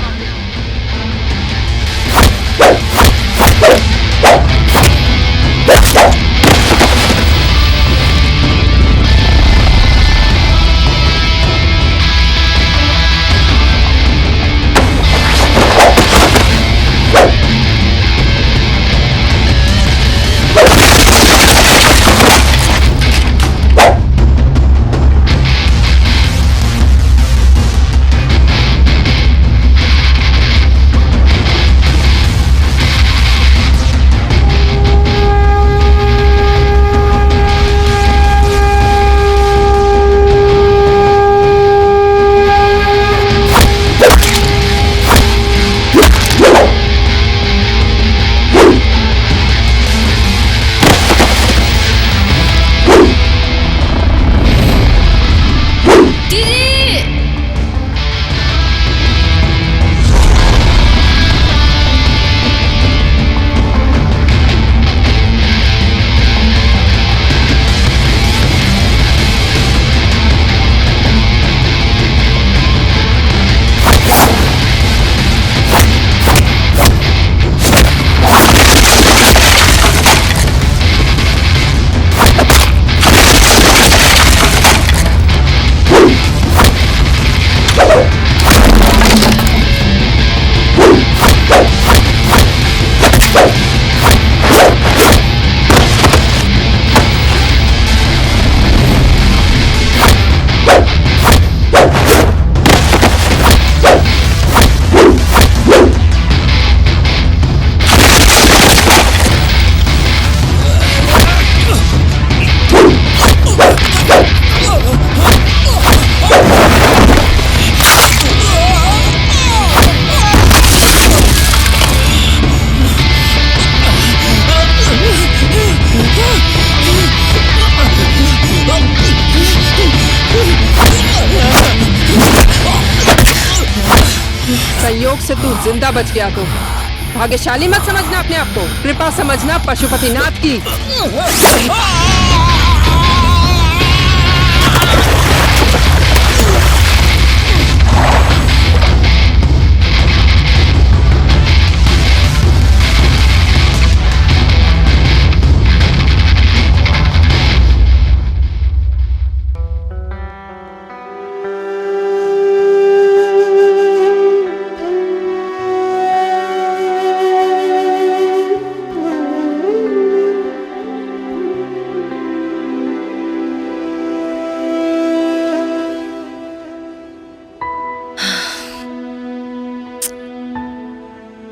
से तू जिंदा बच गया तो भाग्यशाली मत समझना अपने आप को, कृपा समझना पशुपतिनाथ की।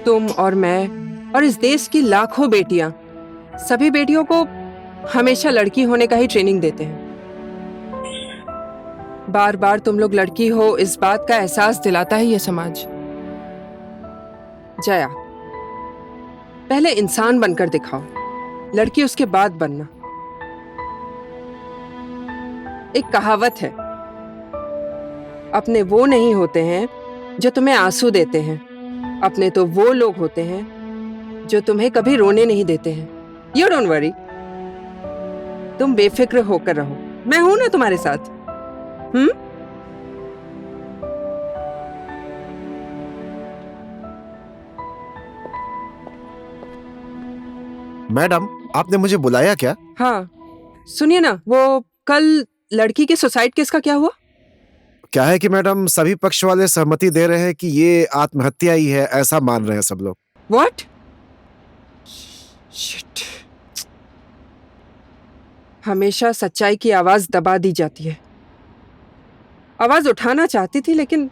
तुम और मैं और इस देश की लाखों बेटियां, सभी बेटियों को हमेशा लड़की होने का ही ट्रेनिंग देते हैं। बार बार तुम लोग लड़की हो इस बात का एहसास दिलाता है ये समाज। जया, पहले इंसान बनकर दिखाओ, लड़की उसके बाद बनना। एक कहावत है, अपने वो नहीं होते हैं जो तुम्हें आंसू देते हैं, अपने तो वो लोग होते हैं जो तुम्हें कभी रोने नहीं देते हैं। यू डोंट वरी, तुम बेफिक्र होकर रहो, मैं हूं ना तुम्हारे साथ।
मैडम, आपने मुझे बुलाया क्या?
हाँ, सुनिए ना, वो कल लड़की के सुसाइड केस का क्या हुआ?
क्या है कि मैडम, सभी पक्ष वाले सहमति दे रहे हैं कि ये आत्महत्या ही है, ऐसा मान रहे हैं सब लोग।
What? Shit. हमेशा सच्चाई की आवाज दबा दी जाती है। आवाज उठाना चाहती थी लेकिन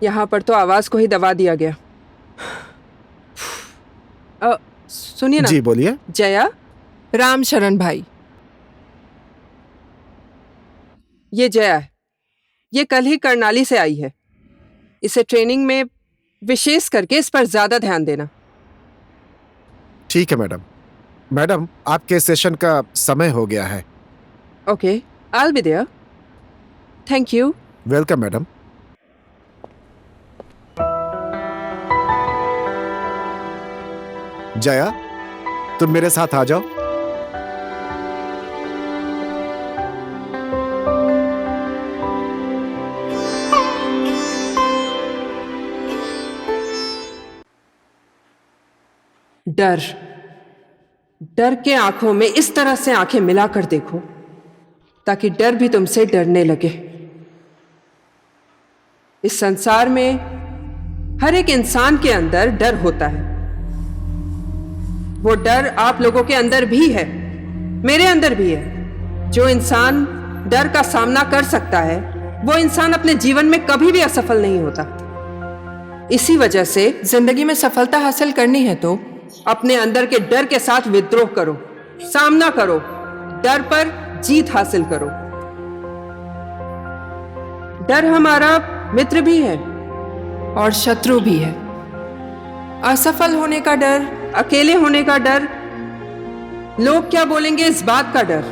यहाँ पर तो आवाज को ही दबा दिया गया। सुनिए ना।
जी बोलिए।
जया, राम शरण भाई, ये जया है, ये कल ही करनाली से आई है। इसे ट्रेनिंग में विशेष करके इस पर ज्यादा ध्यान देना।
ठीक है मैडम। मैडम, आपके सेशन का समय हो गया है।
Okay, I will be there. Thank you.
Welcome madam. Jaya, तुम मेरे साथ आ जाओ।
डर, डर के आंखों में इस तरह से आंखें मिलाकर देखो ताकि डर भी तुमसे डरने लगे। इस संसार में हर एक इंसान के अंदर डर होता है। वो डर आप लोगों के अंदर भी है, मेरे अंदर भी है। जो इंसान डर का सामना कर सकता है वो इंसान अपने जीवन में कभी भी असफल नहीं होता। इसी वजह से जिंदगी में सफलता हासिल करनी है तो अपने अंदर के डर के साथ विद्रोह करो, सामना करो, डर पर जीत हासिल करो। डर हमारा मित्र भी है और शत्रु भी है। असफल होने का डर, अकेले होने का डर, लोग क्या बोलेंगे इस बात का डर,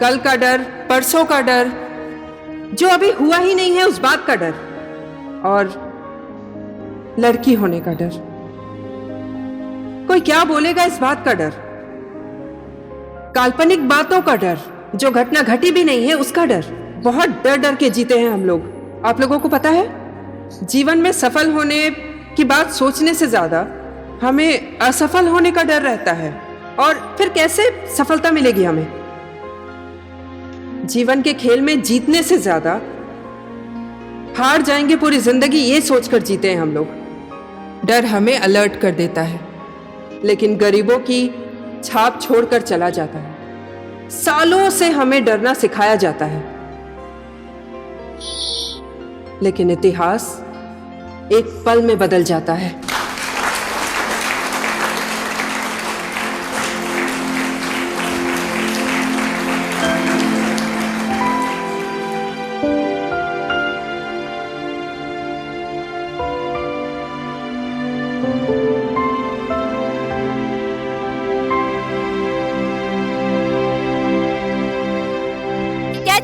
कल का डर, परसों का डर, जो अभी हुआ ही नहीं है उस बात का डर, और लड़की होने का डर, कोई क्या बोलेगा इस बात का डर, काल्पनिक बातों का डर, जो घटना घटी भी नहीं है उसका डर। बहुत डर डर के जीते हैं हम लोग। आप लोगों को पता है, जीवन में सफल होने की बात सोचने से ज्यादा हमें असफल होने का डर रहता है, और फिर कैसे सफलता मिलेगी हमें। जीवन के खेल में जीतने से ज्यादा हार जाएंगे पूरी जिंदगी, ये सोचकर जीते हैं हम लोग। डर हमें अलर्ट कर देता है लेकिन गरीबों की छाप छोड़कर चला जाता है। सालों से हमें डरना सिखाया जाता है लेकिन इतिहास एक पल में बदल जाता है।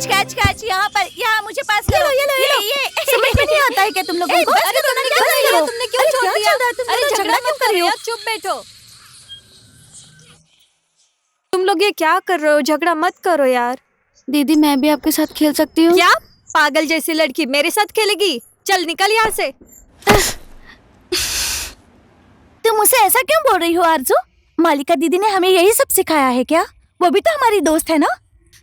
कैच यहाँ पर, यहाँ मुझे पास करो। ये समझ में नहीं आता है क्या तुम लोगों को? अरे करो।
तुमने क्यों
अरे
छोड़
क्या
दिया?
चल रहा है? तुम
अरे
दोनों
झगड़ा
क्यों
मत
कर रहे
करो
हो?
यार, चुप बैठो। तुम लोग ये क्या कर रहे हो? झगड़ा मत करो यार। दीदी मैं भी आपके साथ खेल सकती हूँ? क्या पागल जैसी लड़की मेरे साथ खेलेगी? चल निकल यहाँ से।
तुम उसे ऐसा क्यों बोल रही हो आरजू? मालिका दीदी ने हमें यही सब सिखाया है क्या? वो भी तो हमारी दोस्त है ना।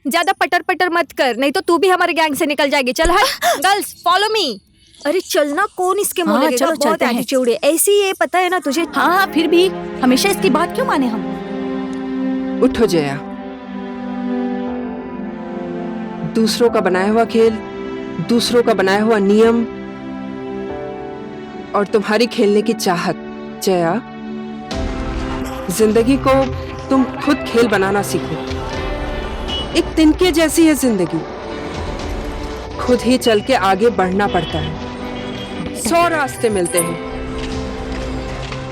ज्यादा पटर पटर मत कर, नहीं तो तू भी हमारे गैंग से निकल जाएगी। चल हट। Girls follow me. अरे चलना, कौन इसके मुंह
हाँ,
लगेगा?
चलो,
बहुत
चलते हैं।
एटीट्यूड है। ऐसी ये पता है ना तुझे।
हाँ फिर भी हमेशा इसकी बात क्यों माने हम?
उठो जया। दूसरों का बनाया हुआ खेल, दूसरों का बनाया हुआ नियम और तुम्हारी खेलने की चाहत। जया, जिंदगी को तुम खुद खेल बनाना सीखो। एक तिनके जैसी है जिंदगी, खुद ही चल के आगे बढ़ना पड़ता है। 100 रास्ते मिलते हैं,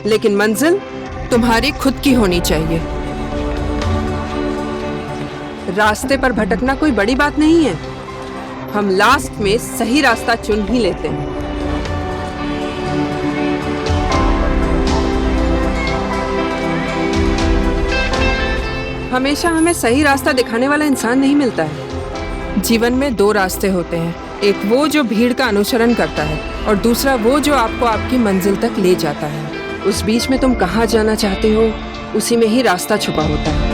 लेकिन मंजिल तुम्हारी खुद की होनी चाहिए। रास्ते पर भटकना कोई बड़ी बात नहीं है, हम लास्ट में सही रास्ता चुन ही लेते हैं। हमेशा हमें सही रास्ता दिखाने वाला इंसान नहीं मिलता है। जीवन में 2 रास्ते होते हैं, एक वो जो भीड़ का अनुसरण करता है और दूसरा वो जो आपको आपकी मंजिल तक ले जाता है। उस बीच में तुम कहाँ जाना चाहते हो, उसी में ही रास्ता छुपा होता है।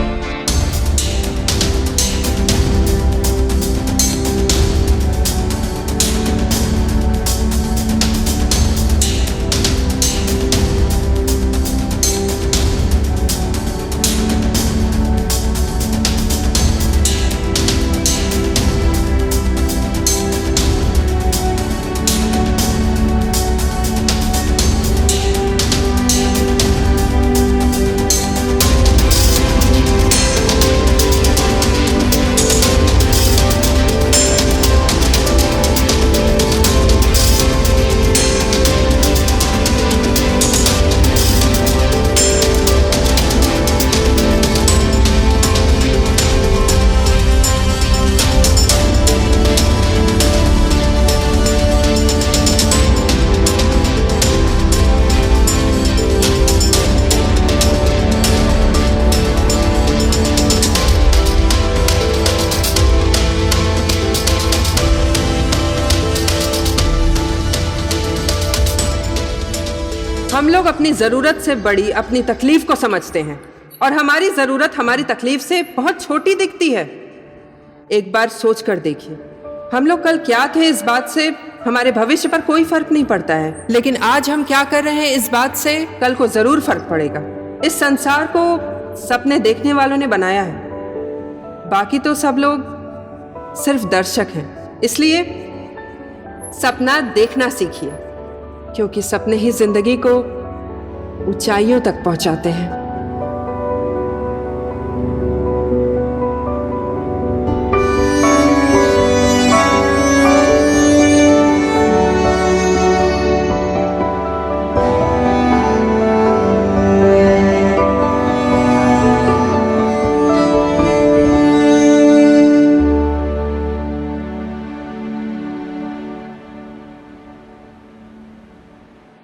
हम लोग अपनी जरूरत से बड़ी अपनी तकलीफ को समझते हैं और हमारी जरूरत हमारी तकलीफ से बहुत छोटी दिखती है। एक बार सोच कर देखिए, हम लोग कल क्या थे इस बात से हमारे भविष्य पर कोई फर्क नहीं पड़ता है, लेकिन आज हम क्या कर रहे हैं इस बात से कल को जरूर फर्क पड़ेगा। इस संसार को सपने देखने वालों ने बनाया है, बाकी तो सब लोग सिर्फ दर्शक हैं। इसलिए सपना देखना सीखिए, क्योंकि सपने ही जिंदगी को ऊंचाइयों तक पहुंचाते हैं।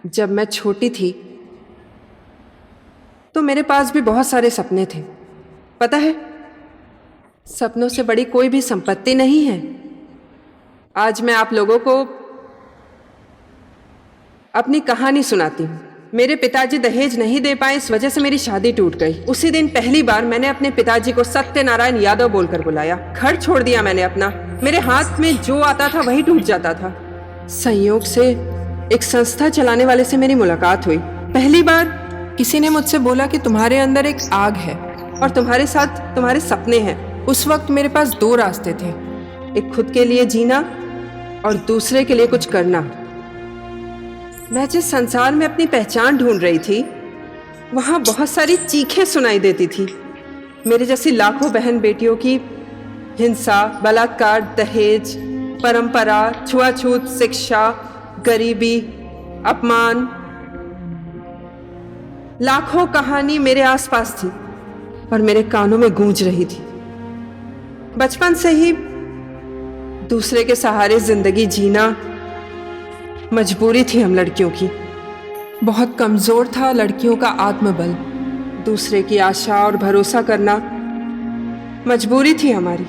जब मैं छोटी थी तो मेरे पास भी बहुत सारे सपने थे। पता है, सपनों से बड़ी कोई भी संपत्ति नहीं है। आज मैं आप लोगों को अपनी कहानी सुनाती हूँ। मेरे पिताजी दहेज नहीं दे पाए, इस वजह से मेरी शादी टूट गई। उसी दिन पहली बार मैंने अपने पिताजी को सत्यनारायण यादव बोलकर बुलाया। घर छोड़ दिया मैंने अपना। मेरे हाथ में जो आता था वही टूट जाता था। संयोग से एक संस्था चलाने वाले से मेरी मुलाकात हुई। पहली बार किसी ने मुझसे बोला कि तुम्हारे अंदर एक आग है और तुम्हारे साथ तुम्हारे सपने हैं। उस वक्त मेरे पास 2 रास्ते थे, एक खुद के लिए जीना और दूसरे के लिए कुछ करना। मैं जिस संसार में अपनी पहचान ढूंढ रही थी, वहां बहुत सारी चीखें सुनाई देती थी। मेरे जैसी लाखों बहन बेटियों की हिंसा, बलात्कार, दहेज, परंपरा, छुआछूत, शिक्षा, गरीबी, अपमान, लाखों कहानी मेरे आसपास थी और मेरे कानों में गूंज रही थी। बचपन से ही दूसरे के सहारे जिंदगी जीना मजबूरी थी हम लड़कियों की। बहुत कमजोर था लड़कियों का आत्मबल। दूसरे की आशा और भरोसा करना मजबूरी थी हमारी।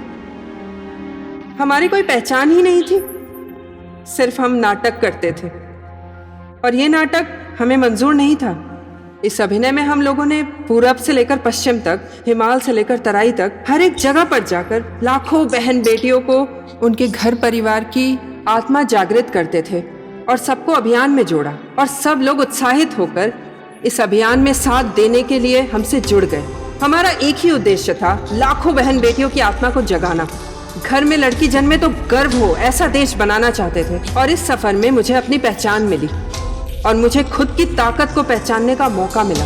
हमारी कोई पहचान ही नहीं थी, सिर्फ हम नाटक करते थे और ये नाटक हमें मंजूर नहीं था। इस अभिनय में हम लोगों ने पूरब से लेकर पश्चिम तक, हिमालय से लेकर तराई तक, हर एक जगह पर जाकर लाखों बहन बेटियों को उनके घर परिवार की आत्मा जागृत करते थे और सबको अभियान में जोड़ा। और सब लोग उत्साहित होकर इस अभियान में साथ देने के लिए हमसे जुड़ गए। हमारा एक ही उद्देश्य था, लाखों बहन बेटियों की आत्मा को जगाना। घर में लड़की जन्मे तो गर्व हो, ऐसा देश बनाना चाहते थे। और इस सफर में मुझे अपनी पहचान मिली और मुझे खुद की ताकत को पहचानने का मौका मिला।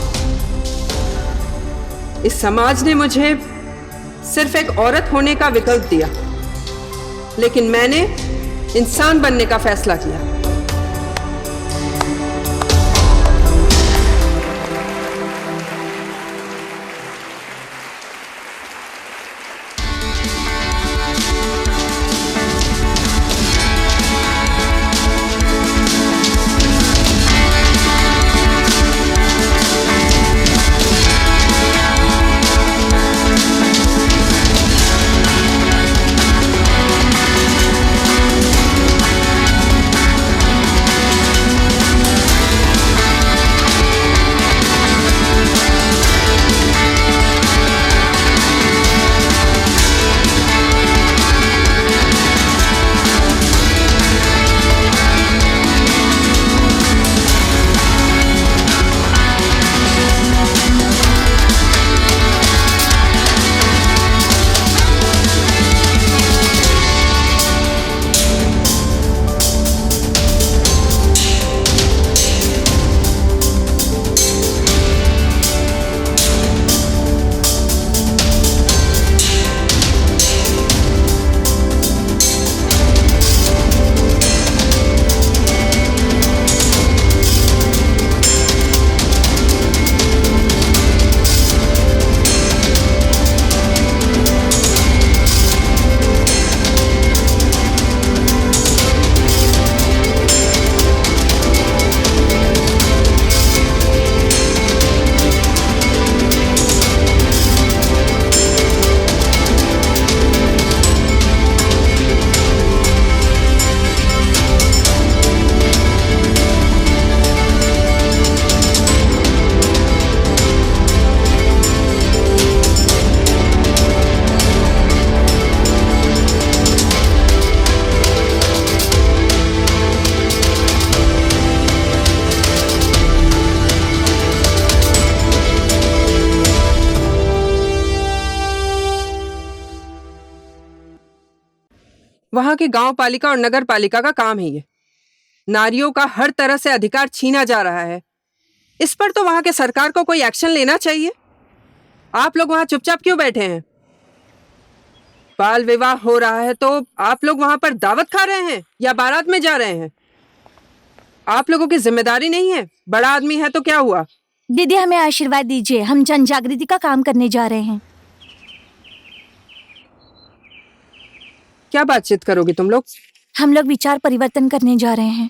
इस समाज ने मुझे सिर्फ एक औरत होने का विकल्प दिया, लेकिन मैंने इंसान बनने का फैसला किया। वहां के गांव पालिका और नगर पालिका का काम है ये। नारियों का हर तरह से अधिकार छीना जा रहा है। इस पर तो वहां के सरकार को कोई एक्शन लेना चाहिए। आप लोग वहां चुपचाप क्यों बैठे हैं? बाल विवाह हो रहा है तो आप लोग वहां पर दावत खा रहे हैं या बारात में जा रहे हैं? आप लोगों की जिम्मेदारी नहीं है? बड़ा आदमी है तो क्या हुआ?
दीदी हमें आशीर्वाद दीजिए, हम जन जागृति का काम करने जा रहे हैं।
क्या बातचीत करोगी तुम लोग?
हम लोग विचार परिवर्तन करने जा रहे हैं।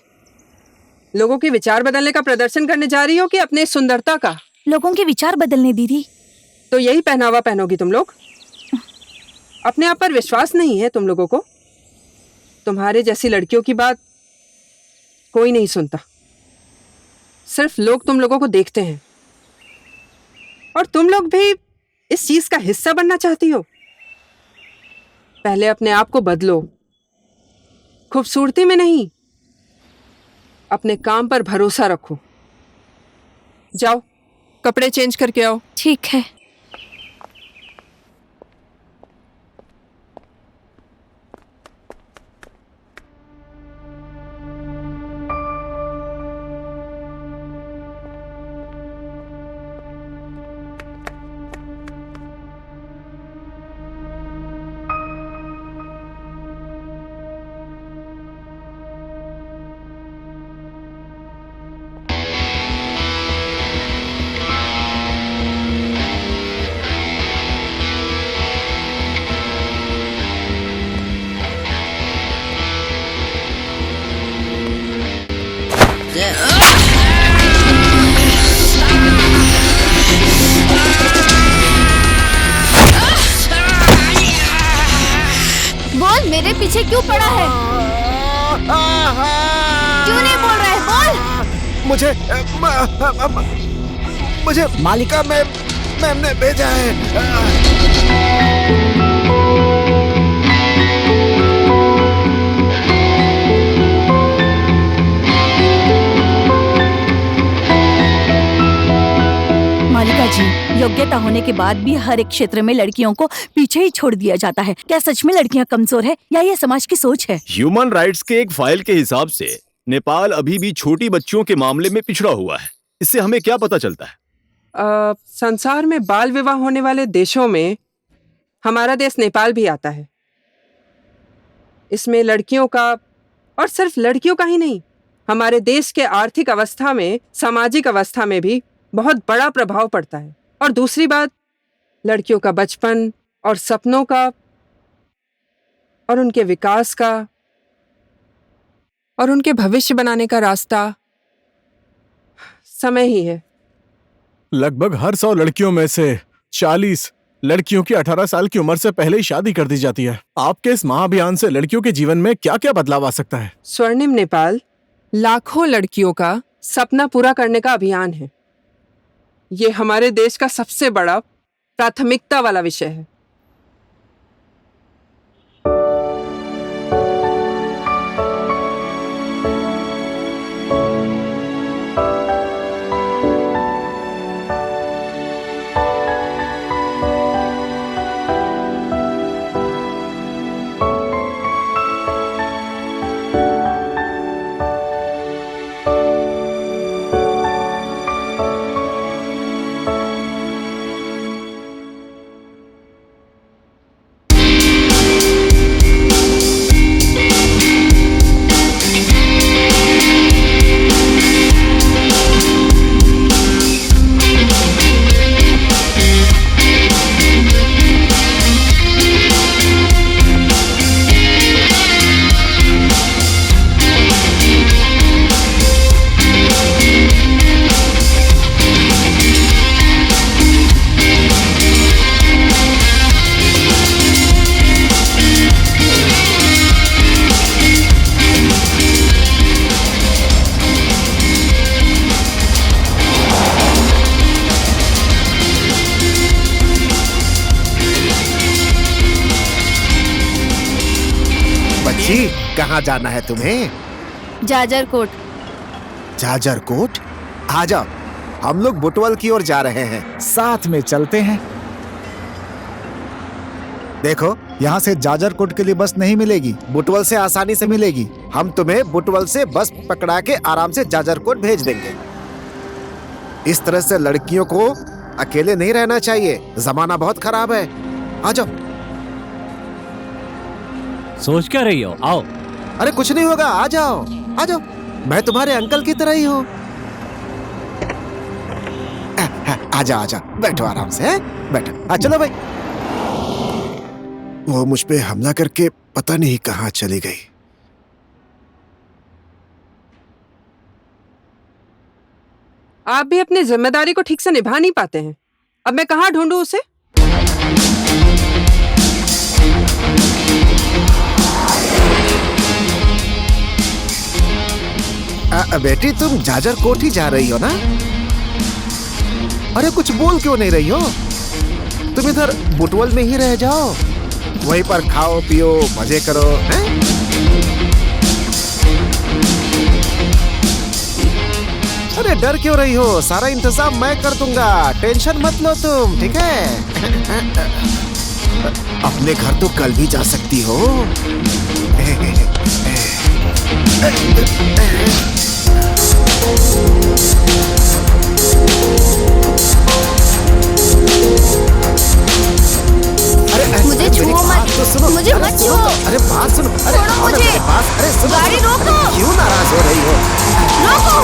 लोगों के विचार बदलने का प्रदर्शन करने जा रही हो कि अपने सुंदरता का?
लोगों के विचार बदलने दीदी।
तो यही पहनावा पहनोगी तुम लोग? अपने आप पर विश्वास नहीं है तुम लोगों को? तुम्हारे जैसी लड़कियों की बात कोई नहीं सुनता, सिर्फ लोग तुम लोगों को देखते हैं। और तुम लोग भी इस चीज का हिस्सा बनना चाहती हो? पहले अपने आप को बदलो, खूबसूरती में नहीं, अपने काम पर भरोसा रखो। जाओ कपड़े चेंज करके आओ।
ठीक है।
पीछे क्यों पड़ा है? क्यों नहीं बोल रहा है? बोल।
मुझे मालिका मैम ने भेजा है।
मालिका जी, योग्यता होने के बाद भी हर एक क्षेत्र में लड़कियों को पीछे ही छोड़ दिया जाता है। क्या सच में लड़कियां कमजोर है या ये समाज की सोच है?
ह्यूमन राइट्स के एक फाइल के हिसाब से नेपाल अभी भी छोटी बच्चियों के मामले में पिछड़ा हुआ है। इससे हमें क्या पता चलता है?
संसार में बाल विवाह होने वाले देशों में हमारा देश नेपाल भी आता है। इसमें लड़कियों का, और सिर्फ लड़कियों का ही नहीं, हमारे देश के आर्थिक अवस्था में, सामाजिक अवस्था में भी बहुत बड़ा प्रभाव पड़ता है। और दूसरी बात, लड़कियों का बचपन और सपनों का और उनके विकास का और उनके भविष्य बनाने का रास्ता समय ही है।
लगभग हर 100 लड़कियों में से 40 लड़कियों की 18 साल की उम्र से पहले ही शादी कर दी जाती है। आपके इस महाअभियान से लड़कियों के जीवन में क्या क्या बदलाव आ सकता है?
स्वर्णिम नेपाल लाखों लड़कियों का सपना पूरा करने का अभियान है। ये हमारे देश का सबसे बड़ा प्राथमिकता वाला विषय है।
कहाँ जाना है तुम्हें?
जाजरकोट।
जाजरकोट? आ जाओ, हम लोग बुटवल की ओर जा रहे हैं।
साथ में चलते हैं। देखो, यहाँ से जाजरकोट के लिए बस नहीं मिलेगी,
बुटवल से आसानी से मिलेगी। हम तुम्हें बुटवल से बस पकड़ा के आराम से जाजरकोट भेज देंगे। इस तरह से लड़कियों को अकेले नहीं रहना चाहिए, जमाना बहुत खराब है। आ जाओ।
सोच क्या रही हो? आओ।
अरे कुछ नहीं होगा, आ जाओ आ जाओ, मैं तुम्हारे अंकल की तरह ही हूँ। आ जाओ आ जाओ, बैठो आराम से, बैठो। चलो भाई। वो मुझ पे हमला करके पता नहीं कहाँ चली गई।
आप भी अपनी जिम्मेदारी को ठीक से निभा नहीं पाते हैं। अब मैं कहाँ ढूंढूं उसे?
बेटी, तुम जाजरकोट ही जा रही हो ना? अरे कुछ बोल क्यों नहीं रही हो? तुम इधर बुटवल में ही रह जाओ, वहीं पर खाओ पियो मजे करो। हैं? अरे डर क्यों रही हो? सारा इंतजाम मैं कर दूंगा, टेंशन मत लो तुम, ठीक है? अपने घर तो कल भी जा सकती हो।
मुझे छुओ मत,
तो सुनो,
मुझे मत छुओ।
अरे बात सुनो, अरे
छोड़ो मुझे।
अरे सुनो,
गाड़ी रोको।
क्यों नाराज हो रही हो?
रोको।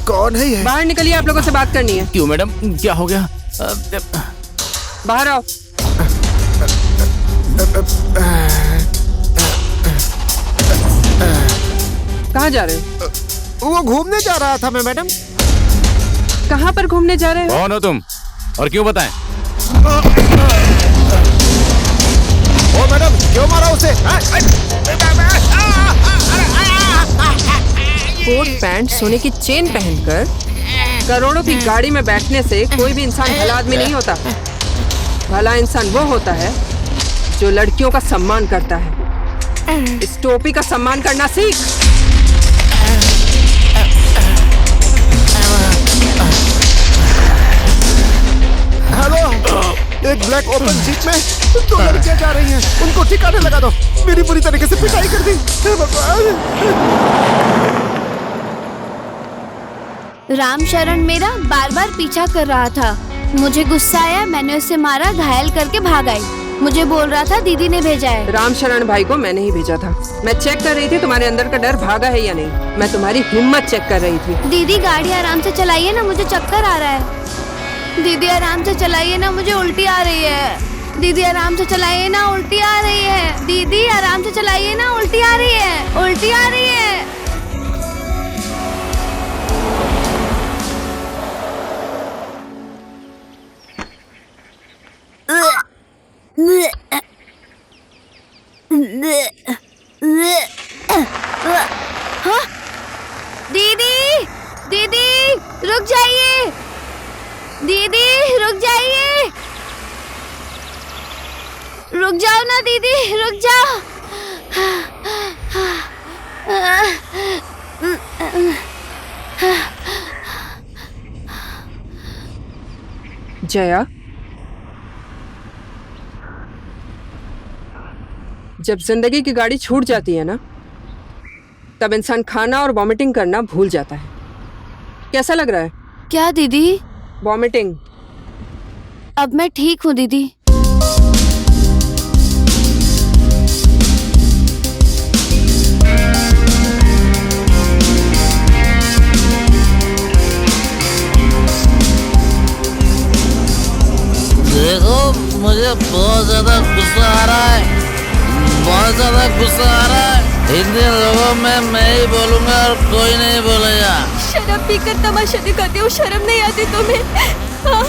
कौन है ये?
बाहर निकलिए, आप लोगों से बात करनी है।
क्यों मैडम, क्या हो गया?
बाहर आओ। कहाँ जा रहे हो?
वो घूमने जा रहा था मैं मैडम।
कहाँ पर घूमने जा रहे हो?
कौन हो तुम और क्यों बताएं?
ओ मैडम, क्यों मारा उसे?
कोट पैंट सोने की चेन पहनकर करोड़ों की गाड़ी में बैठने से कोई भी इंसान भला आदमी नहीं होता। भला इंसान वो होता है जो लड़कियों का सम्मान करता है। इस टोपी का सम्मान करना सीख।
हेलो, एक ब्लैक ओपन जीप में 2 लड़कियां जा रही हैं, उनको ठिकाने लगा दो। मेरी पूरी तरीके से पिटाई कर दी।
रामशरण मेरा बार बार पीछा कर रहा था। मुझे गुस्सा आया, मैंने उसे मारा, घायल करके भाग आई। मुझे बोल रहा था दीदी ने भेजा है।
रामशरण भाई को मैंने ही भेजा था। मैं चेक कर रही थी तुम्हारे अंदर का डर भागा है या नहीं। मैं तुम्हारी हिम्मत चेक कर रही थी।
दीदी गाड़ी आराम से चलाइए ना, मुझे चक्कर आ रहा है। दीदी आराम से चलाइए ना, मुझे उल्टी आ रही है। दीदी आराम से चलाइए ना, उल्टी आ रही है। दीदी आराम से चलाइए ना, उल्टी आ रही है, उल्टी आ रही है। हाँ? दीदी, दीदी रुक जाइए। दीदी रुक जाइए, रुक जाओ ना दीदी, रुक जाओ।
जया, जब जिंदगी की गाड़ी छूट जाती है ना, तब इंसान खाना और वॉमिटिंग करना भूल जाता है। कैसा लग रहा है?
क्या दीदी?
वॉमिटिंग।
अब मैं ठीक हूँ दीदी।
देखो, मुझे बहुत ज्यादा गुस्सा आ रहा है, बहुत ज्यादा गुस्सा आ रहा है। हिंदी लोगों में मैं ही बोलूंगा और कोई नहीं बोलेगा।
शराब पीकर तमाशा दिखाते हो, शर्म नहीं आती तुम्हें? हाँ?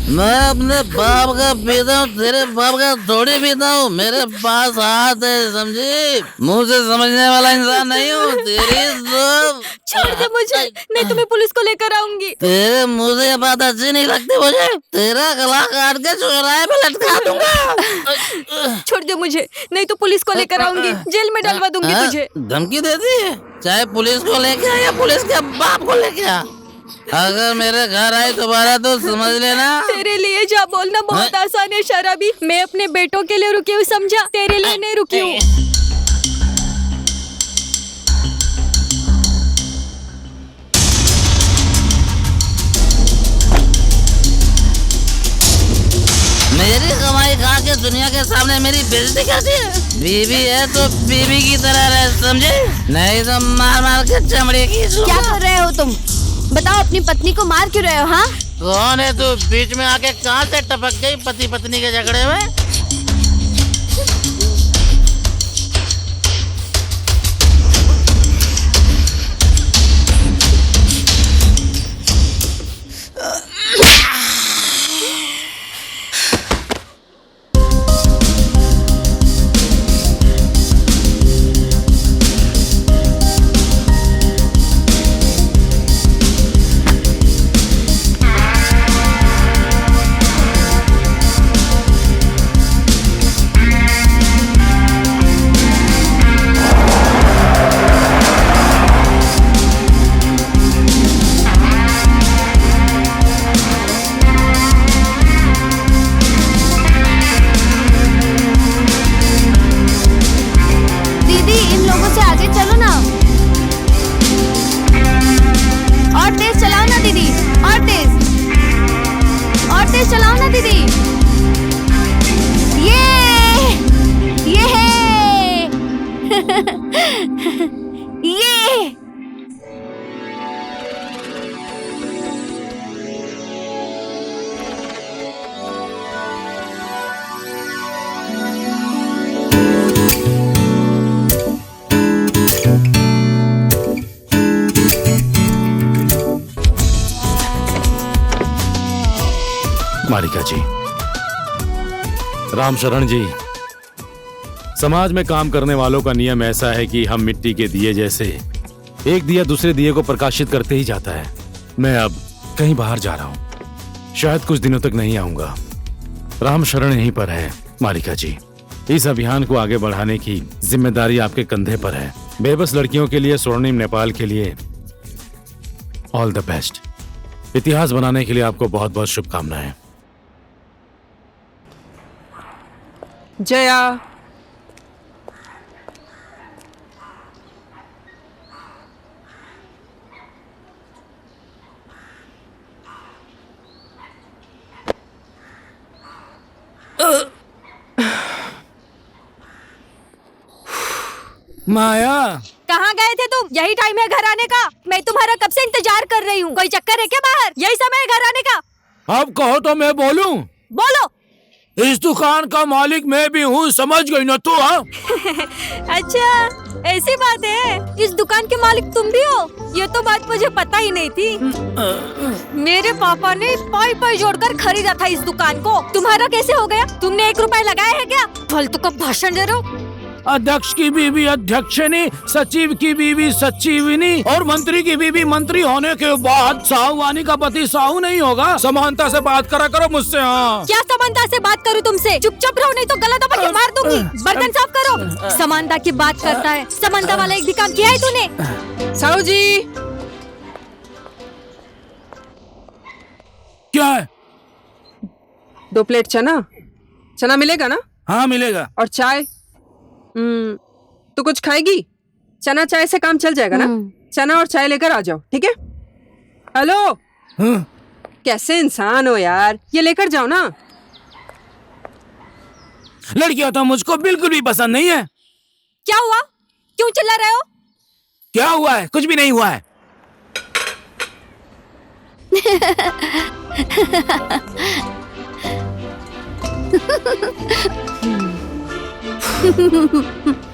मैं अपने बाप का पीता हूँ, तेरे बाप का थोड़ी पीता हूँ। मेरे पास हाथ है, समझी? मुंह से समझने वाला इंसान नहीं हूँ। तेरी तो
छोड़ दे मुझे, नहीं तो मैं पुलिस को लेकर आऊंगी।
तेरे मुंह से ये बात अच्छी नहीं लगती मुझे। तेरा गला काट के चौराहे पे लटका दूंगा।
छोड़ दे मुझे, नहीं तो पुलिस को लेकर आऊंगी, जेल में डलवा दूंगी तुझे।
धमकी देती है? चाहे पुलिस को लेके आ या पुलिस के बाप को लेके आ। अगर मेरे घर आए दोबारा तो समझ लेना।
तेरे लिए जा बोलना बहुत आसान है शराबी। मैं अपने बेटों के लिए रुकी हूँ, समझा? तेरे लिए नहीं रुकी हूँ।
मेरी कमाई खा के दुनिया के सामने मेरी बेइज्जती करती है। बीवी है तो बीवी की तरह रहे, समझे? नहीं तो मार मार के चमड़ी की।
क्या कर रहे हो तुम? बताओ, अपनी पत्नी को मार क्यों रहे हो? हाँ,
कौन है तू? बीच में आके कहाँ से टपक गई पति पत्नी के झगड़े में?
मालिका जी, राम शरण जी, समाज में काम करने वालों का नियम ऐसा है कि हम मिट्टी के दिए जैसे एक दिया दूसरे दिए को प्रकाशित करते ही जाता है। मैं अब कहीं बाहर जा रहा हूँ, शायद कुछ दिनों तक नहीं आऊंगा। राम शरण यहीं पर है मालिका जी। इस अभियान को आगे बढ़ाने की जिम्मेदारी आपके कंधे पर है। बेबस लड़कियों के लिए स्वर्णिम नेपाल के लिए ऑल द बेस्ट। इतिहास बनाने के लिए आपको बहुत बहुत शुभकामनाएं।
जया,
माया,
कहाँ गए थे तुम? यही टाइम है घर आने का। मैं तुम्हारा कब से इंतजार कर रही हूँ। कोई चक्कर है क्या बाहर? यही समय है घर आने का।
अब कहो तो मैं बोलूं?
बोलो।
इस दुकान का मालिक मैं भी हूँ, समझ गई ना तू? हाँ।
अच्छा, ऐसी बात है। इस दुकान के मालिक तुम भी हो? ये तो बात मुझे पता ही नहीं थी। मेरे पापा ने पाई पाई जोड़कर खरीदा था इस दुकान को। तुम्हारा कैसे हो गया? तुमने 1 रुपया लगाया है क्या? फालतू का भाषण दे रहे हो।
अध्यक्ष की बीवी अध्यक्षिणी, सचिव की बीवी सचिविनी और मंत्री की बीवी मंत्री होने के बाद साहूवानी का पति साहू नहीं होगा। समानता से बात करा करो मुझसे। हाँ,
क्या समानता से बात करूँ तुमसे? चुपचाप रहो नहीं तो गला दबा के मार दूंगी। बर्तन साफ करो। समानता की बात करता है। समानता वाला एक भी काम किया है तूने?
साहू जी,
क्या है?
2 प्लेट चना। चना मिलेगा ना?
हाँ मिलेगा।
और चाय? तो कुछ खाएगी? चना चाय से काम चल जाएगा ना? चना और चाय लेकर आ जाओ, ठीक है? हेलो, कैसे इंसान हो यार, ये लेकर जाओ ना।
लड़कियां तो मुझको बिल्कुल भी पसंद नहीं है।
क्या हुआ? क्यों चिल्ला रहे हो?
क्या हुआ है? कुछ भी नहीं हुआ है।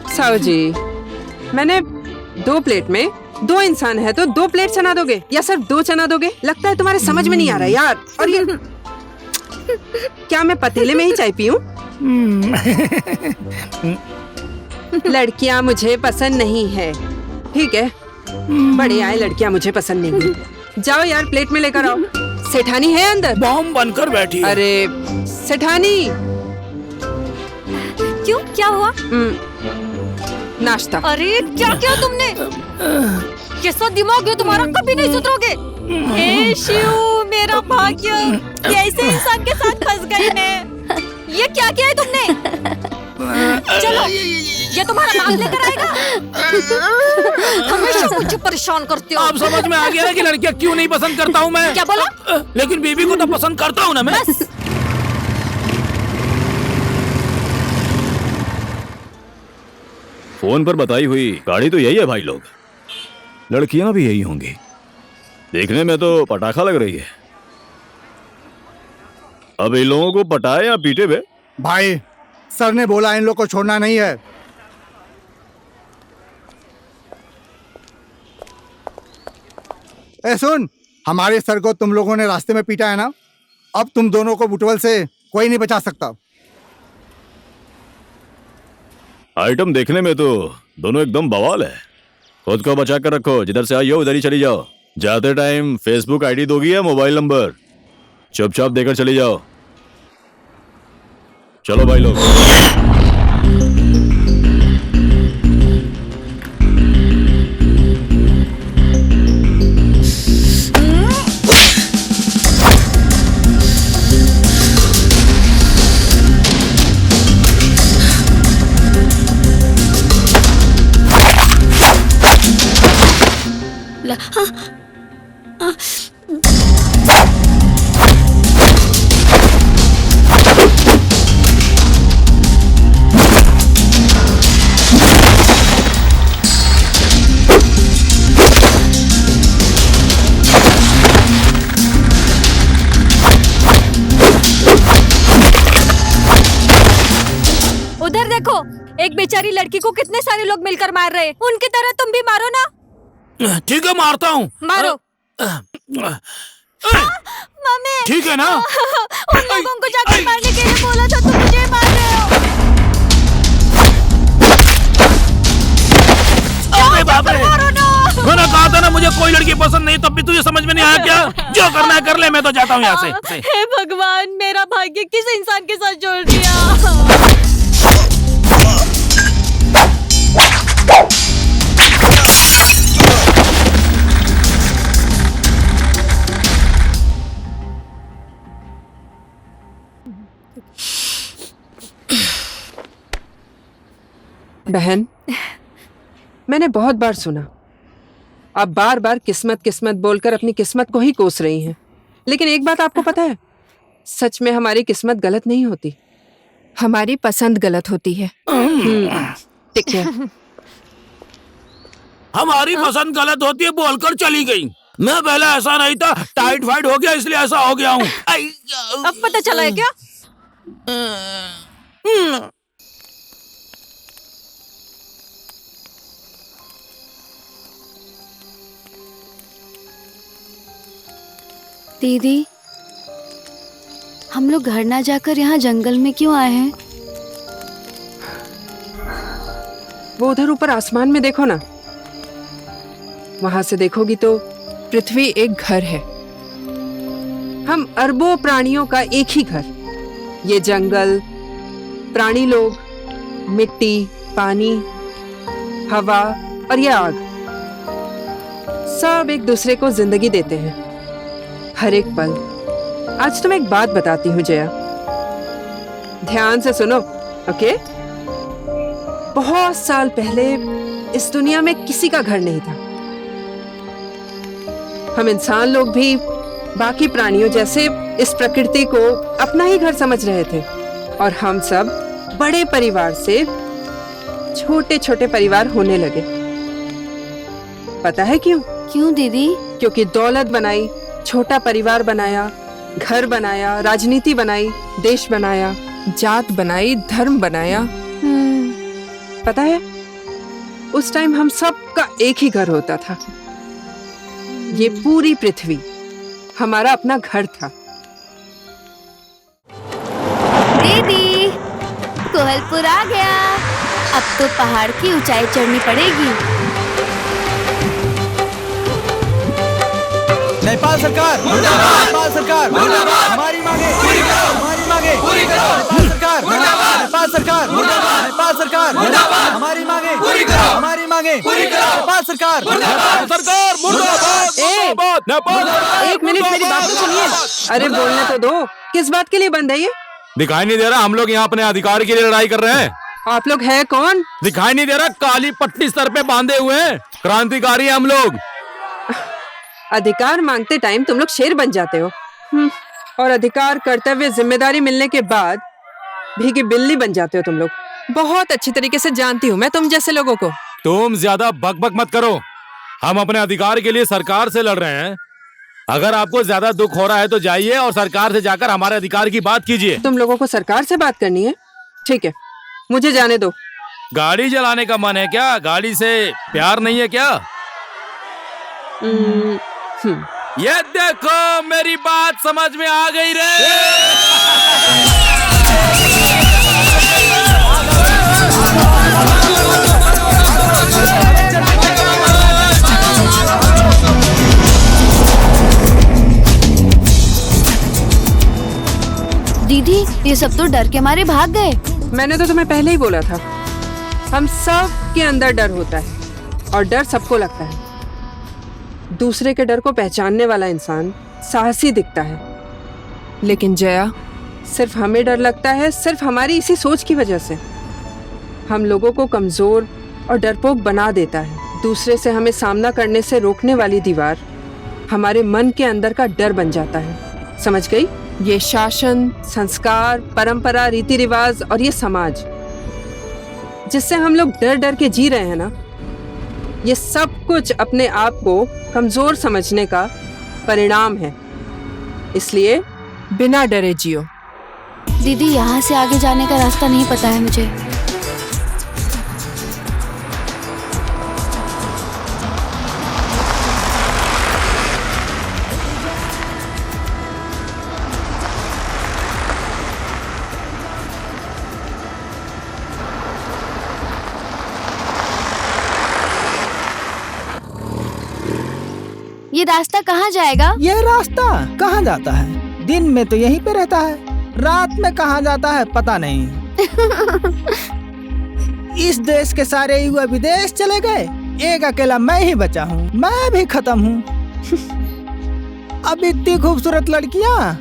साहू जी, मैंने 2 प्लेट में 2 इंसान है तो 2 प्लेट चना दोगे या सिर्फ 2 चना दोगे? लगता है तुम्हारे समझ में नहीं आ रहा यार। और ये क्या मैं पतीले में ही चाय पीऊं? लड़कियां मुझे पसंद नहीं है, ठीक है? बड़े आए लड़कियां मुझे पसंद नहीं है। जाओ यार, प्लेट में लेकर आओ। सेठानी है अंदर?
बॉम्ब बनकर बैठी है।
अरे सेठानी,
क्यों, क्या हुआ?
नाश्ता।
अरे क्या किया तुमने? कैसा दिमाग है तुम्हारा, कभी नहीं सुधरोगे। हे शिव, मेरा भाग्य, कैसे इंसान के साथ फंस गई मैं। ये क्या किया है तुमने? चलो, ये तुम्हारा नाक लेकर आएगा। हमेशा मुझे परेशान करते हो।
अब समझ में आ गया ना कि लड़कियां क्यों नहीं पसंद करता हूँ मैं।
क्या बोला?
लेकिन बीबी को तो पसंद करता हूँ ना मैं।
बस।
फोन पर बताई हुई गाड़ी तो यही है भाई लोग। लड़कियां भी यही होंगी। देखने में तो पटाखा लग रही है। अब इन लोगों को पटाए या पीटे बे?
भाई, सर ने बोला इन लोग को छोड़ना नहीं है। ए सुन, हमारे सर को तुम लोगों ने रास्ते में पीटा है ना, अब तुम दोनों को बुटवल से कोई नहीं बचा सकता।
आइटम देखने में तो दोनों एकदम बवाल है। खुद को बचा कर रखो, जिधर से आई हो उधर ही चली जाओ। जाते टाइम फेसबुक आईडी दोगी या मोबाइल नंबर? चुपचाप देकर चली जाओ। चलो भाई लोग।
उधर देखो, एक बेचारी लड़की को कितने सारे लोग मिलकर मार रहे हैं। उनकी तरह तुम भी मारो ना।
ठीक है, मारता हूँ।
मारो। मम्मी
ठीक है ना?
उन लोगों को जाकर मारने के लिए बोला था, तुम मुझे मार रहे हो।
बाप रे, मैंने कहा था ना मुझे कोई लड़की पसंद नहीं, तब भी तुझे समझ में नहीं आया क्या? जो करना है कर ले, मैं तो जाता हूँ यहाँ से।
हे भगवान, मेरा भाग्य किस इंसान के साथ जोड़ दिया।
बहन, मैंने बहुत बार सुना आप बार बार किस्मत किस्मत बोलकर अपनी किस्मत को ही कोस रही हैं। लेकिन एक बात आपको पता है, सच में हमारी किस्मत गलत नहीं होती, हमारी पसंद गलत होती है। ठीक है,
हमारी पसंद गलत होती है बोलकर चली गई। मैं पहले ऐसा नहीं था, टाइट फाइट हो गया इसलिए ऐसा हो गया हूँ।
अब पता चला है क्या?
दीदी, हम लोग घर ना जाकर यहाँ जंगल में क्यों आए हैं?
वो उधर ऊपर आसमान में देखो ना, वहां से देखोगी तो पृथ्वी एक घर है। हम अरबों प्राणियों का एक ही घर। ये जंगल, प्राणी लोग, मिट्टी, पानी, हवा और ये आग, सब एक दूसरे को जिंदगी देते हैं हर एक पल। आज तुम एक बात बताती हूँ जया, ध्यान से सुनो, ओके? बहुत साल पहले इस दुनिया में किसी का घर नहीं था। हम इंसान लोग भी बाकी प्राणियों जैसे इस प्रकृति को अपना ही घर समझ रहे थे, और हम सब बड़े परिवार से छोटे छोटे परिवार होने लगे। पता है क्यों?
क्यों दीदी?
क्योंकि दौलत बनाई, छोटा परिवार बनाया, घर बनाया, राजनीति बनाई, देश बनाया, जात बनाई, धर्म बनाया। पता है, उस टाइम हम सब का एक ही घर होता था। ये पूरी पृथ्वी हमारा अपना घर था।
दीदी, कोहलपुर आ गया। अब तो पहाड़ की ऊंचाई चढ़नी पड़ेगी।
नेपाल सरकार, नेपाल सरकार, हमारी मांगे पूरी करो, हमारी मांगे पूरी करो। नेपाल सरकार, नेपाल सरकार, नेपाल सरकार, हमारी मांगे पूरी करो, हमारी मांगे पूरी करो। नेपाल सरकार,
सरकार मुर्दाबाद, नेपाल।
एक मिनट मेरी बात तो सुनिए। अरे बोलने तो दो, किस बात के लिए बंद है ये?
दिखाई नहीं दे रहा हम लोग यहाँ अपने अधिकार के लिए लड़ाई कर रहे हैं।
आप लोग है कौन?
दिखाई नहीं दे रहा, काली पट्टी सर पे बांधे हुए हैं, क्रांतिकारी हम लोग।
अधिकार मांगते टाइम तुम लोग शेर बन जाते हो, और अधिकार, कर्तव्य, जिम्मेदारी मिलने के बाद भीगी बिल्ली बन जाते हो तुम लोग। बहुत अच्छी तरीके से जानती हूँ मैं तुम जैसे लोगों को।
तुम ज्यादा बकबक मत करो, हम अपने अधिकार के लिए सरकार से लड़ रहे हैं। अगर आपको ज्यादा दुख हो रहा है तो जाइए और सरकार से जाकर हमारे अधिकार की बात कीजिए।
तुम लोगों को सरकार से बात करनी है? ठीक है, मुझे जाने दो।
गाड़ी चलाने का मन है क्या? गाड़ी से प्यार नहीं है क्या? ये देखो, मेरी बात समझ में आ गई रे।
दीदी, ये सब तो डर के मारे भाग गए।
मैंने तो तुम्हें पहले ही बोला था, हम सब के अंदर डर होता है, और डर सबको लगता है। दूसरे के डर को पहचानने वाला इंसान साहसी दिखता है, लेकिन जया, सिर्फ हमें डर लगता है, सिर्फ हमारी इसी सोच की वजह से। हम लोगों को कमजोर और डरपोक बना देता है। दूसरे से हमें सामना करने से रोकने वाली दीवार हमारे मन के अंदर का डर बन जाता है। समझ गई? ये शासन, संस्कार, परंपरा, रीति रिवाज और ये समाज जिससे हम लोग डर डर के जी रहे हैं ना, ये सब कुछ अपने आप को कमजोर समझने का परिणाम है। इसलिए बिना डरे जियो।
दीदी, यहाँ से आगे जाने का रास्ता नहीं पता है मुझे। रास्ता कहाँ जाएगा?
ये रास्ता कहाँ जाता है? दिन में तो यहीं पे रहता है, रात में कहाँ जाता है पता नहीं। इस देश के सारे युवा विदेश चले गए, एक अकेला मैं ही बचा हूँ। मैं भी खत्म हूँ। अब इतनी खूबसूरत लड़कियाँ,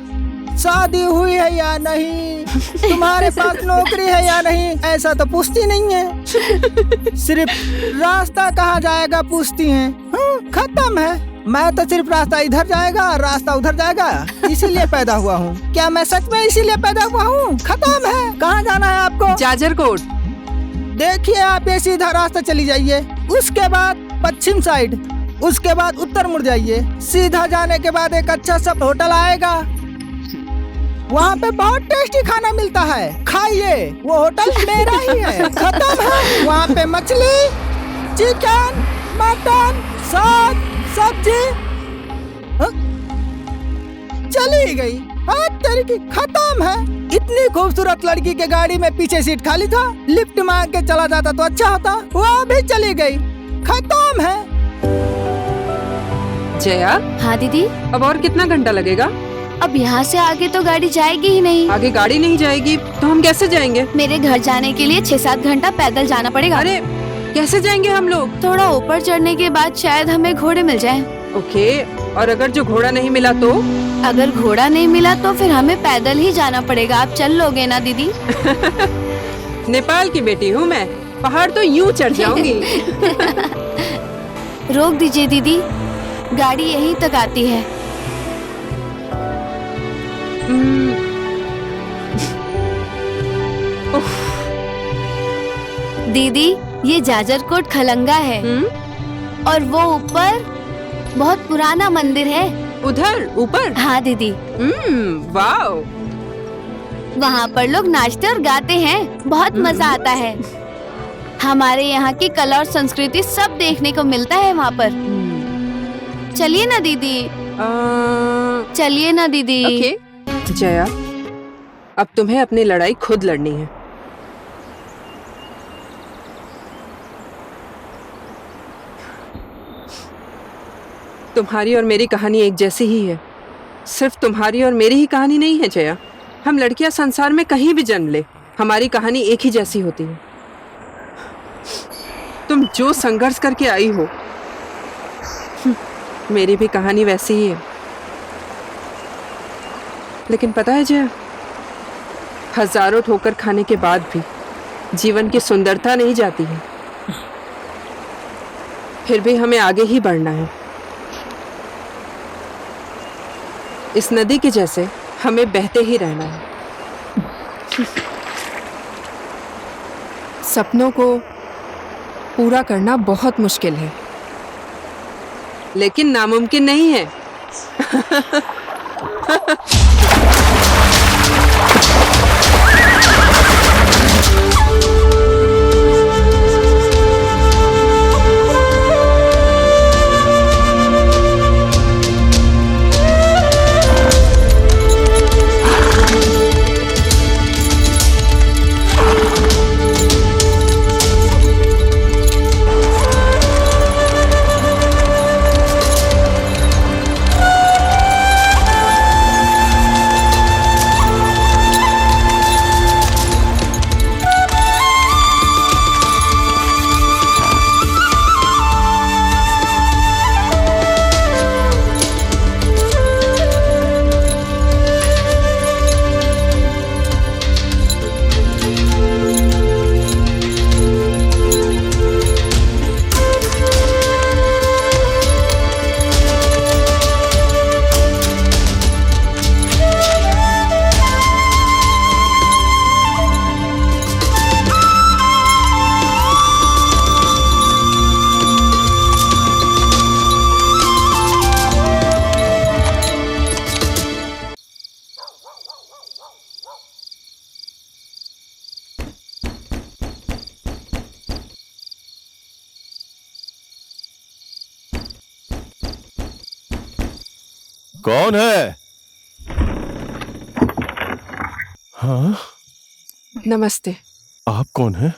शादी हुई है या नहीं, तुम्हारे पास नौकरी है या नहीं, ऐसा तो पूछती नहीं है। सिर्फ रास्ता कहाँ जाएगा पूछती हैं। खत्म है। मैं तो सिर्फ रास्ता इधर जाएगा, रास्ता उधर जाएगा, इसीलिए पैदा हुआ हूँ। क्या मैं सच में इसीलिए पैदा हुआ हूँ? खत्म है। कहाँ जाना है आपको?
जाजरकोट।
देखिए आप ये सीधा रास्ता चली जाइए, उसके बाद पश्चिम साइड, उसके बाद उत्तर मुड़ जाइए। सीधा जाने के बाद एक अच्छा सा होटल आएगा, वहाँ पे बहुत टेस्टी खाना मिलता है, खाइए। वो होटल मेरा ही है। खत्म है। वहाँ पे मछली, चिकन, मटन, साग, सब्जी। चली गई। हाँ तेरी की, खत्म है। इतनी खूबसूरत लड़की के गाड़ी में पीछे सीट खाली था, लिफ्ट मांग के चला जाता तो अच्छा होता। वो भी चली गई। खत्म है।
जया।
हाँ दीदी।
अब और कितना घंटा लगेगा?
अब यहाँ से आगे तो गाड़ी जाएगी ही नहीं।
आगे गाड़ी नहीं जाएगी तो हम कैसे जाएंगे?
मेरे घर जाने के लिए 6-7 घंटा पैदल जाना पड़ेगा।
अरे कैसे जाएंगे हम लोग?
थोड़ा ऊपर चढ़ने के बाद शायद हमें घोड़े मिल जाएं।
ओके, और अगर जो घोड़ा नहीं मिला तो?
अगर घोड़ा नहीं मिला तो फिर हमें पैदल ही जाना पड़ेगा। आप चल लोगे ना दीदी?
नेपाल की बेटी हूँ मैं, पहाड़ तो यूं चढ़ जाऊंगी।
रोक दीजिए दीदी, गाड़ी यहीं तक आती है। दीदी ये जाजरकोट खलंगा है और वो ऊपर बहुत पुराना मंदिर है।
उधर ऊपर?
हाँ दीदी।
वाओ।
वहाँ पर लोग नाचते और गाते हैं, बहुत मजा आता है। हमारे यहाँ की कला और संस्कृति सब देखने को मिलता है वहाँ पर। चलिए ना दीदी। चलिए ना दीदी।
ओके। जया, अब तुम्हें अपनी लड़ाई खुद लड़नी है। तुम्हारी और मेरी कहानी एक जैसी ही है। सिर्फ तुम्हारी और मेरी ही कहानी नहीं है जया। हम लड़कियां संसार में कहीं भी जन्म ले, हमारी कहानी एक ही जैसी होती है। तुम जो संघर्ष करके आई हो, मेरी भी कहानी वैसी ही है। लेकिन पता है जया, हजारों ठोकर खाने के बाद भी जीवन की सुंदरता नहीं जाती है। फिर भी हमें आगे ही बढ़ना है। इस नदी के जैसे हमें बहते ही रहना है। सपनों को पूरा करना बहुत मुश्किल है, लेकिन नामुमकिन नहीं है।
कौन है? हाँ?
नमस्ते।
आप कौन है?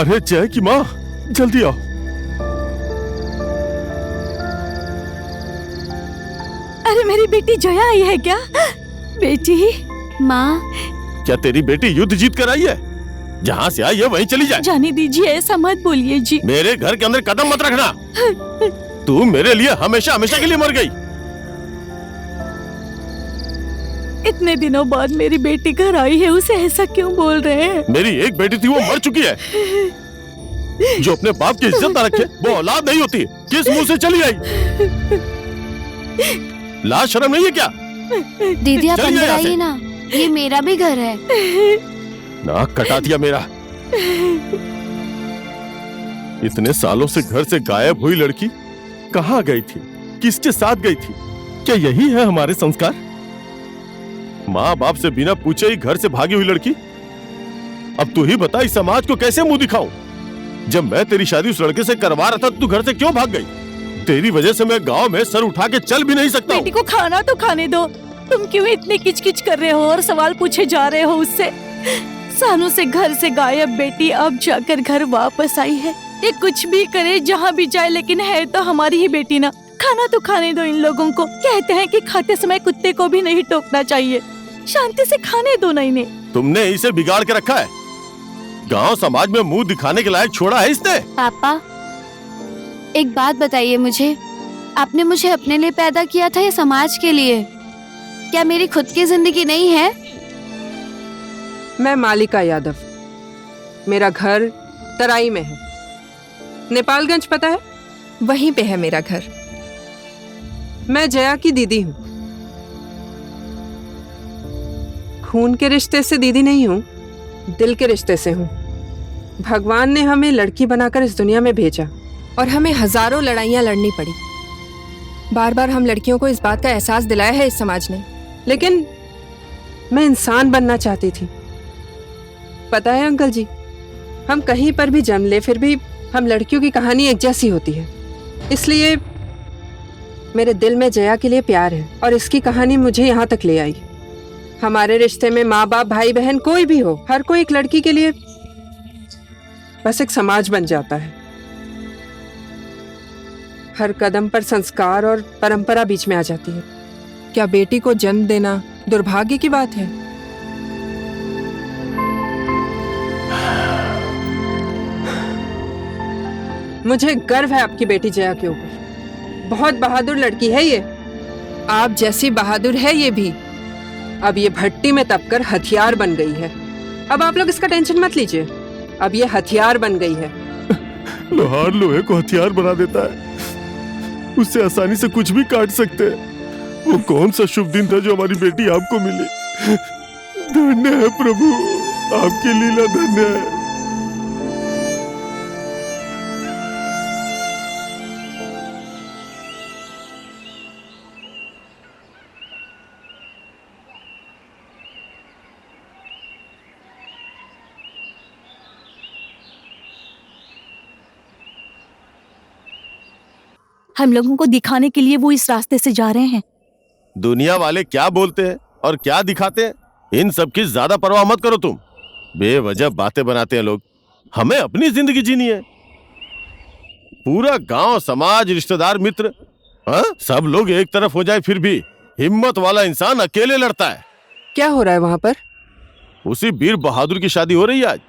अरे जय की माँ, जल्दी आओ।
अरे मेरी बेटी जया आई है क्या? बेटी।
माँ,
क्या तेरी बेटी युद्ध जीत कर आई है? जहाँ से आई है वहीं चली जाए।
जाने दीजिए, ऐसा मत बोलिए जी।
मेरे घर के अंदर कदम मत रखना। तू मेरे लिए हमेशा हमेशा के लिए मर गई।
इतने दिनों बाद मेरी बेटी घर आई है, उसे ऐसा क्यों बोल रहे हैं?
मेरी एक बेटी थी, वो मर चुकी है। जो अपने बाप की इज्जत न रखे वो औलाद नहीं होती। किस मुंह से चली आई? लाज शर्म नहीं है क्या?
दीदी आप अंदर आइए ना, ये मेरा भी घर है।
नाक कटा दिया मेरा। इतने सालों से घर से गायब हुई लड़की कहाँ गई थी? किसके साथ गई थी? क्या यही है हमारे संस्कार? माँ बाप से बिना पूछे ही घर से भागी हुई लड़की। अब तू ही बता, इस समाज को कैसे मुंह दिखाऊं? जब मैं तेरी शादी उस लड़के से करवा रहा था, तू घर से क्यों भाग गई? तेरी वजह से मैं गांव में सर उठा के चल भी नहीं सकता।
बेटी को खाना तो खाने दो। तुम क्यों इतनी किचकिच कर रहे हो और सवाल पूछे जा रहे हो उससे? सालों से घर से गायब बेटी अब जाकर घर वापस आई है। ये कुछ भी करे, जहाँ भी जाए, लेकिन है तो हमारी ही बेटी ना। खाना तो खाने दो इन लोगों को। कहते हैं कि खाते समय कुत्ते को भी नहीं टोकना चाहिए। शांति से खाने दो ना इन्हें।
तुमने इसे बिगाड़ के रखा है। गांव समाज में मुंह दिखाने के लायक छोड़ा है इसने।
पापा, एक बात बताइए मुझे, आपने मुझे अपने लिए पैदा किया था या समाज के लिए? क्या मेरी खुद की जिंदगी नहीं है?
मैं मालिका यादव, मेरा घर तराई में है। नेपालगंज पता है? वहीं पे है मेरा घर। मैं जया की दीदी हूँ। खून के रिश्ते से दीदी नहीं हूँ, दिल के रिश्ते से हूँ। भगवान ने हमें लड़की बनाकर इस दुनिया में भेजा और हमें हजारों लड़ाइयाँ लड़नी पड़ी। बार बार हम लड़कियों को इस बात का एहसास दिलाया है इस समाज ने, लेकिन मैं इंसान बनना चाहती थी। पता है अंकल जी, हम कहीं पर भी जन्म ले, फिर भी हम लड़कियों की कहानी एक जैसी होती है। इसलिए मेरे दिल में जया के लिए प्यार है और इसकी कहानी मुझे यहाँ तक ले आई। हमारे रिश्ते में माँ बाप, भाई बहन, कोई भी हो, हर कोई एक लड़की के लिए बस एक समाज बन जाता है। हर कदम पर संस्कार और परंपरा बीच में आ जाती है। क्या बेटी को जन्म देना दुर्भाग्य की बात है? मुझे गर्व है आपकी बेटी जया के ऊपर। बहुत बहादुर लड़की है ये। आप जैसी बहादुर है ये भी। अब ये भट्टी में तपकर हथियार बन गई है। अब आप लोग इसका टेंशन मत लीजिए, अब ये हथियार बन गई है।
लोहार लोहे को हथियार बना देता है, उससे आसानी से कुछ भी काट सकते हैं। वो कौन सा शुभ दिन था जो हमारी बेटी आपको मिली। धन्य है प्रभु, आपकी लीला धन्य है।
हम लोगों को दिखाने के लिए वो इस रास्ते से जा रहे हैं।
दुनिया वाले क्या बोलते हैं और क्या दिखाते हैं, इन सब की ज्यादा परवाह मत करो तुम। बेवजह बातें बनाते हैं लोग। हमें अपनी जिंदगी जीनी है। पूरा गांव, समाज, रिश्तेदार, मित्र, सब लोग एक तरफ हो जाए, फिर भी हिम्मत वाला इंसान अकेले लड़ता है।
क्या हो रहा है वहां पर?
उसी वीर बहादुर की शादी हो रही है आज।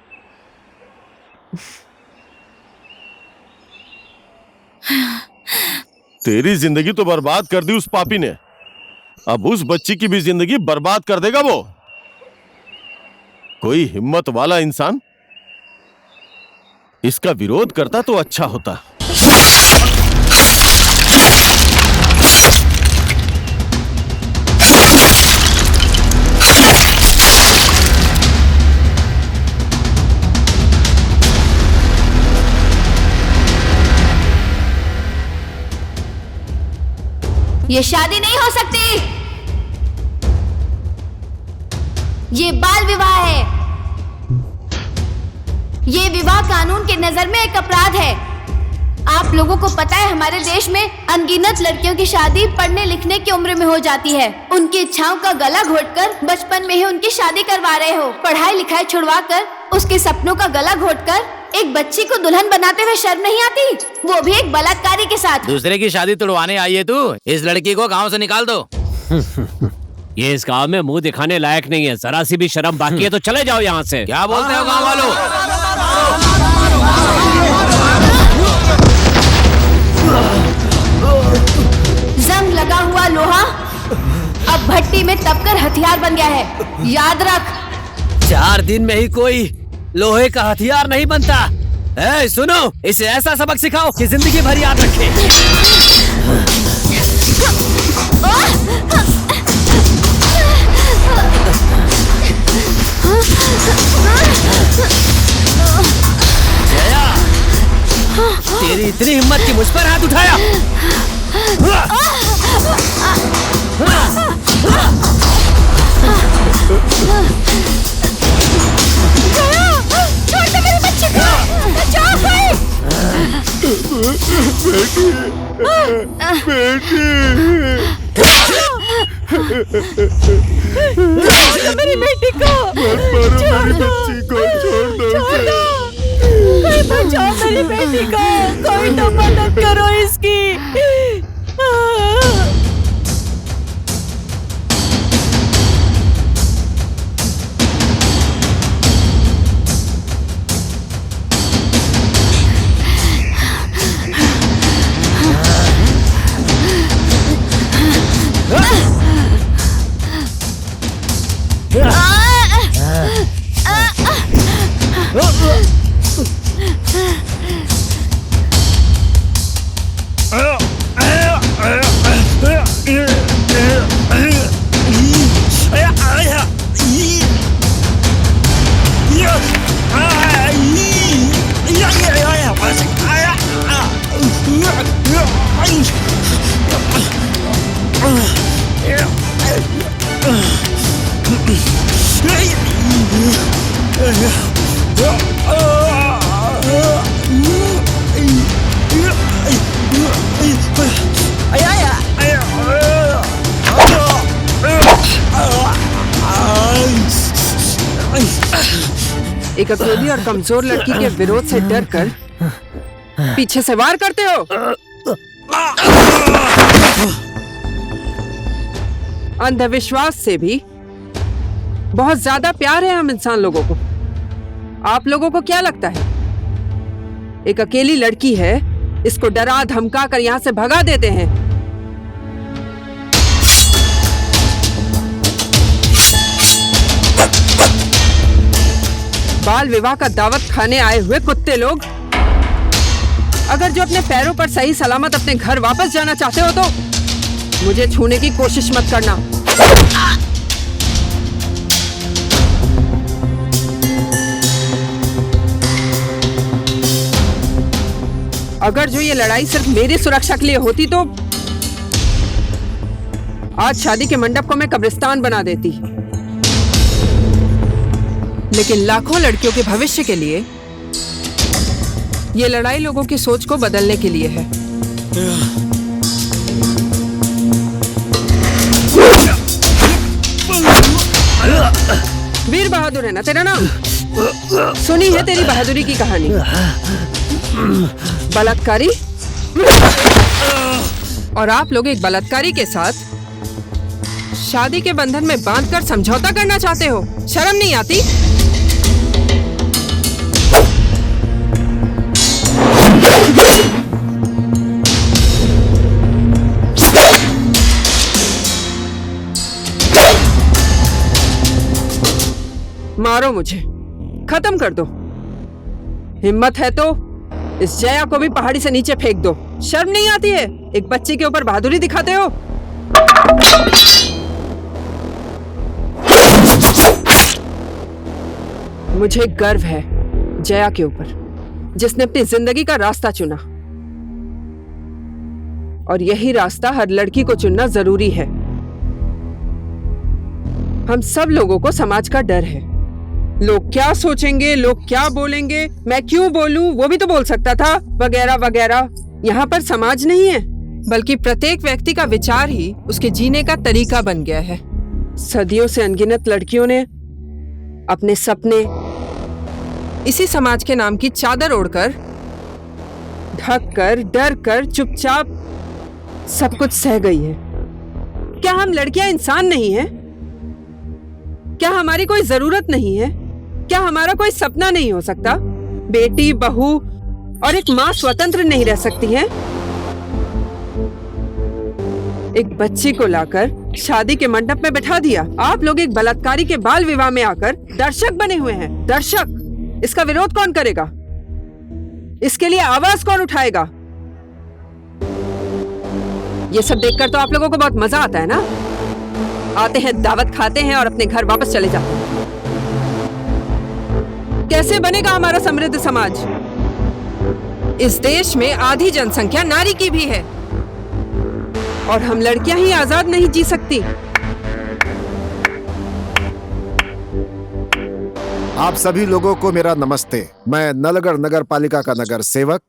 तेरी जिंदगी तो बर्बाद कर दी उस पापी ने, अब उस बच्ची की भी जिंदगी बर्बाद कर देगा वो। कोई हिम्मत वाला इंसान इसका विरोध करता तो अच्छा होता।
ये शादी नहीं हो सकती। ये बाल विवाह है। ये विवाह कानून की नजर में एक अपराध है। आप लोगों को पता है हमारे देश में अनगिनत लड़कियों की शादी पढ़ने लिखने की उम्र में हो जाती है। उनकी इच्छाओं का गला घोटकर बचपन में ही उनकी शादी करवा रहे हो। पढ़ाई लिखाई छुड़वा कर उसके सपनों का गला घोटकर एक बच्ची को दुल्हन बनाते हुए शर्म नहीं आती, वो भी एक बलात्कारी के साथ।
दूसरे की शादी तुड़वाने आई है तू? इस लड़की को गांव से निकाल दो।
ये इस गांव में मुंह दिखाने लायक नहीं है, जरा सी भी शर्म बाकी है तो चले जाओ यहाँ से।
क्या बोलते हो गांव वालों?
जंग लगा हुआ लोहा अब भट्टी में तपकर हथियार बन गया है, याद रख।
4 दिन में ही कोई लोहे का हथियार नहीं बनता। ए, सुनो, इसे ऐसा सबक सिखाओ कि जिंदगी भर याद रखे। जया, तेरी इतनी हिम्मत कि मुझ पर हाथ उठाया?
छोड़ दे मेरे बच्चे को, बचाओ कोई।
मेरी बेटी को छोड़ दो, छोड़ दो, कोई बचाओ मेरी बेटी को, कोई तो मदद करो इसकी।
एक अकेली और कमजोर लड़की के विरोध से डरकर पीछे से वार करते हो। अंधविश्वास से भी बहुत ज्यादा प्यार है हम इंसान लोगों को। आप लोगों को क्या लगता है एक अकेली लड़की है, इसको डरा धमका कर यहाँ से भगा देते हैं? बाल विवाह का दावत खाने आए हुए कुत्ते लोग, अगर जो अपने पैरों पर सही सलामत अपने घर वापस जाना चाहते हो तो मुझे छूने की कोशिश मत करना। अगर जो ये लड़ाई सिर्फ मेरी सुरक्षा के लिए होती तो आज शादी के मंडप को मैं कब्रिस्तान बना देती, लेकिन लाखों लड़कियों के भविष्य के लिए ये लड़ाई लोगों की सोच को बदलने के लिए है। वीर बहादुर है ना तेरा नाम? सुनी है तेरी बहादुरी की कहानी। बलात्कारी, और आप लोग एक बलात्कारी के साथ शादी के बंधन में बांधकर समझौता करना चाहते हो? शर्म नहीं आती? मारो मुझे, खत्म कर दो। हिम्मत है तो इस जया को भी पहाड़ी से नीचे फेंक दो। शर्म नहीं आती है? एक बच्ची के ऊपर बहादुरी दिखाते हो। मुझे गर्व है जया के ऊपर, जिसने अपनी जिंदगी का रास्ता चुना, और यही रास्ता हर लड़की को चुनना जरूरी है। हम सब लोगों को समाज का डर है। लोग क्या सोचेंगे, लोग क्या बोलेंगे, मैं क्यों बोलूं, वो भी तो बोल सकता था, वगैरह वगैरह। यहाँ पर समाज नहीं है, बल्कि प्रत्येक व्यक्ति का विचार ही उसके जीने का तरीका बन गया है। सदियों से अनगिनत लड़कियों ने अपने सपने, इसी समाज के नाम की चादर ओढ़कर, ढक कर, डर कर, चुपचाप सब कुछ सह गई है। क्या हम लड़कियां इंसान नहीं हैं? क्या हमारी कोई जरूरत नहीं है? क्या हमारा कोई सपना नहीं हो सकता? बेटी, बहू और एक माँ स्वतंत्र नहीं रह सकती हैं? एक बच्ची को लाकर शादी के मंडप में बैठा दिया। आप लोग एक बलात्कारी के बाल विवाह में आकर दर्शक बने हुए हैं। दर्शक। इसका विरोध कौन करेगा? इसके लिए आवाज कौन उठाएगा? ये सब देखकर तो आप लोगों को बहुत मजा आता है ना? आते हैं, दावत खाते हैं और अपने घर वापस चले जाते हैं। कैसे बनेगा हमारा समृद्ध समाज? इस देश में आधी जनसंख्या नारी की भी है और हम लड़कियां ही आजाद नहीं जी सकती।
आप सभी लोगों को मेरा नमस्ते। मैं नलगढ़ नगर पालिका का नगर सेवक।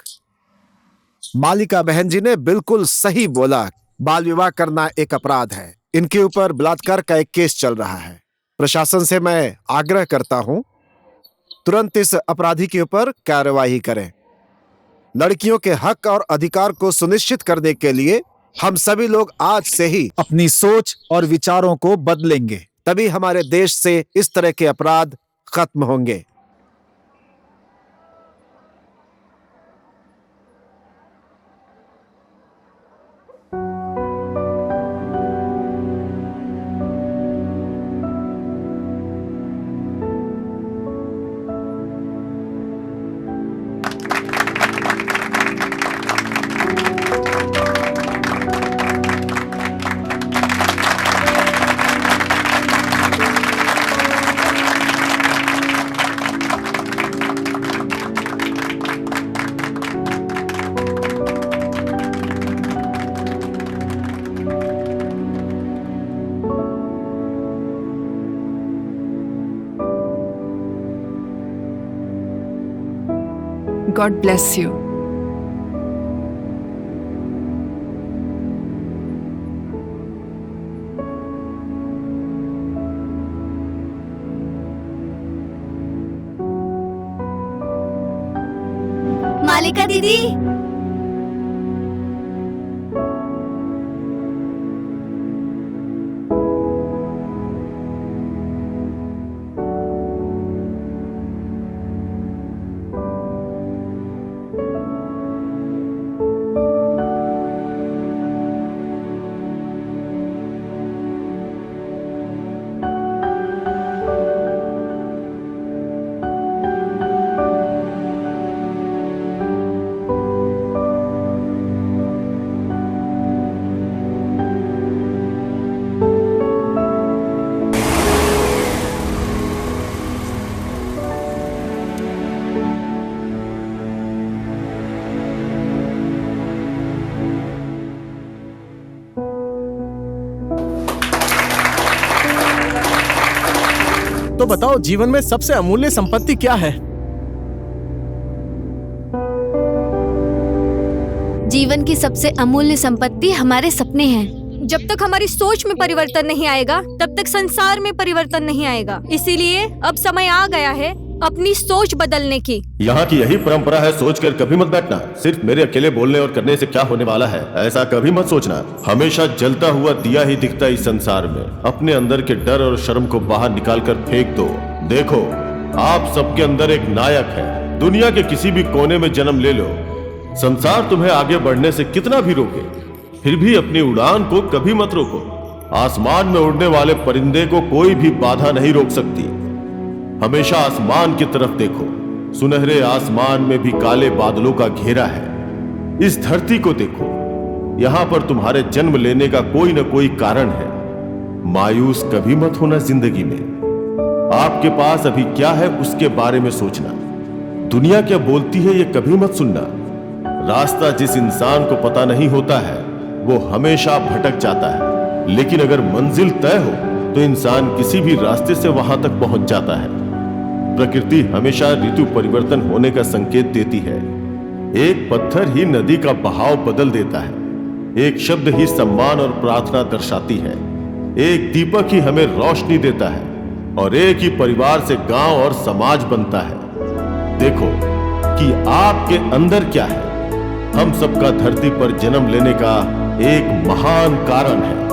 मालिका बहन जी ने बिल्कुल सही बोला। बाल विवाह करना एक अपराध है। इनके ऊपर बलात्कार का एक केस चल रहा है। प्रशासन से मैं आग्रह करता हूं, तुरंत इस अपराधी के ऊपर कार्यवाही करें। लड़कियों के हक और अधिकार को सुनिश्चित करने के लिए हम सभी लोग आज से ही अपनी सोच और विचारों को बदलेंगे, तभी हमारे देश से इस तरह के अपराध खत्म होंगे।
God bless you.
मालिका दीदी,
तो बताओ, जीवन में सबसे अमूल्य संपत्ति क्या है?
जीवन की सबसे अमूल्य संपत्ति हमारे सपने हैं। जब तक हमारी सोच में परिवर्तन नहीं आएगा, तब तक संसार में परिवर्तन नहीं आएगा। इसीलिए अब समय आ गया है अपनी सोच बदलने की।
यहाँ की यही परंपरा है, सोच कर कभी मत बैठना। सिर्फ मेरे अकेले बोलने और करने से क्या होने वाला है, ऐसा कभी मत सोचना। हमेशा जलता हुआ दिया ही दिखता इस संसार में। अपने अंदर के डर और शर्म को बाहर निकाल कर फेंक दो। देखो, आप सबके अंदर एक नायक है। दुनिया के किसी भी कोने में जन्म ले लो, संसार तुम्हें आगे बढ़ने से कितना भी रोके, फिर भी अपनी उड़ान को कभी मत रोको। आसमान में उड़ने वाले परिंदे को कोई भी बाधा नहीं रोक सकती। हमेशा आसमान की तरफ देखो। सुनहरे आसमान में भी काले बादलों का घेरा है। इस धरती को देखो, यहाँ पर तुम्हारे जन्म लेने का कोई न कोई कारण है। मायूस कभी मत होना जिंदगी में। आपके पास अभी क्या है उसके बारे में सोचना। दुनिया क्या बोलती है ये कभी मत सुनना। रास्ता जिस इंसान को पता नहीं होता है वो हमेशा भटक जाता है, लेकिन अगर मंजिल तय हो तो इंसान किसी भी रास्ते से वहां तक पहुंच जाता है। प्रकृति हमेशा ऋतु परिवर्तन होने का संकेत देती है। एक पत्थर ही नदी का बहाव बदल देता है। एक शब्द ही सम्मान और प्रार्थना दर्शाती है। एक दीपक ही हमें रोशनी देता है और एक ही परिवार से गांव और समाज बनता है। देखो कि आपके अंदर क्या है। हम सबका धरती पर जन्म लेने का एक महान कारण है।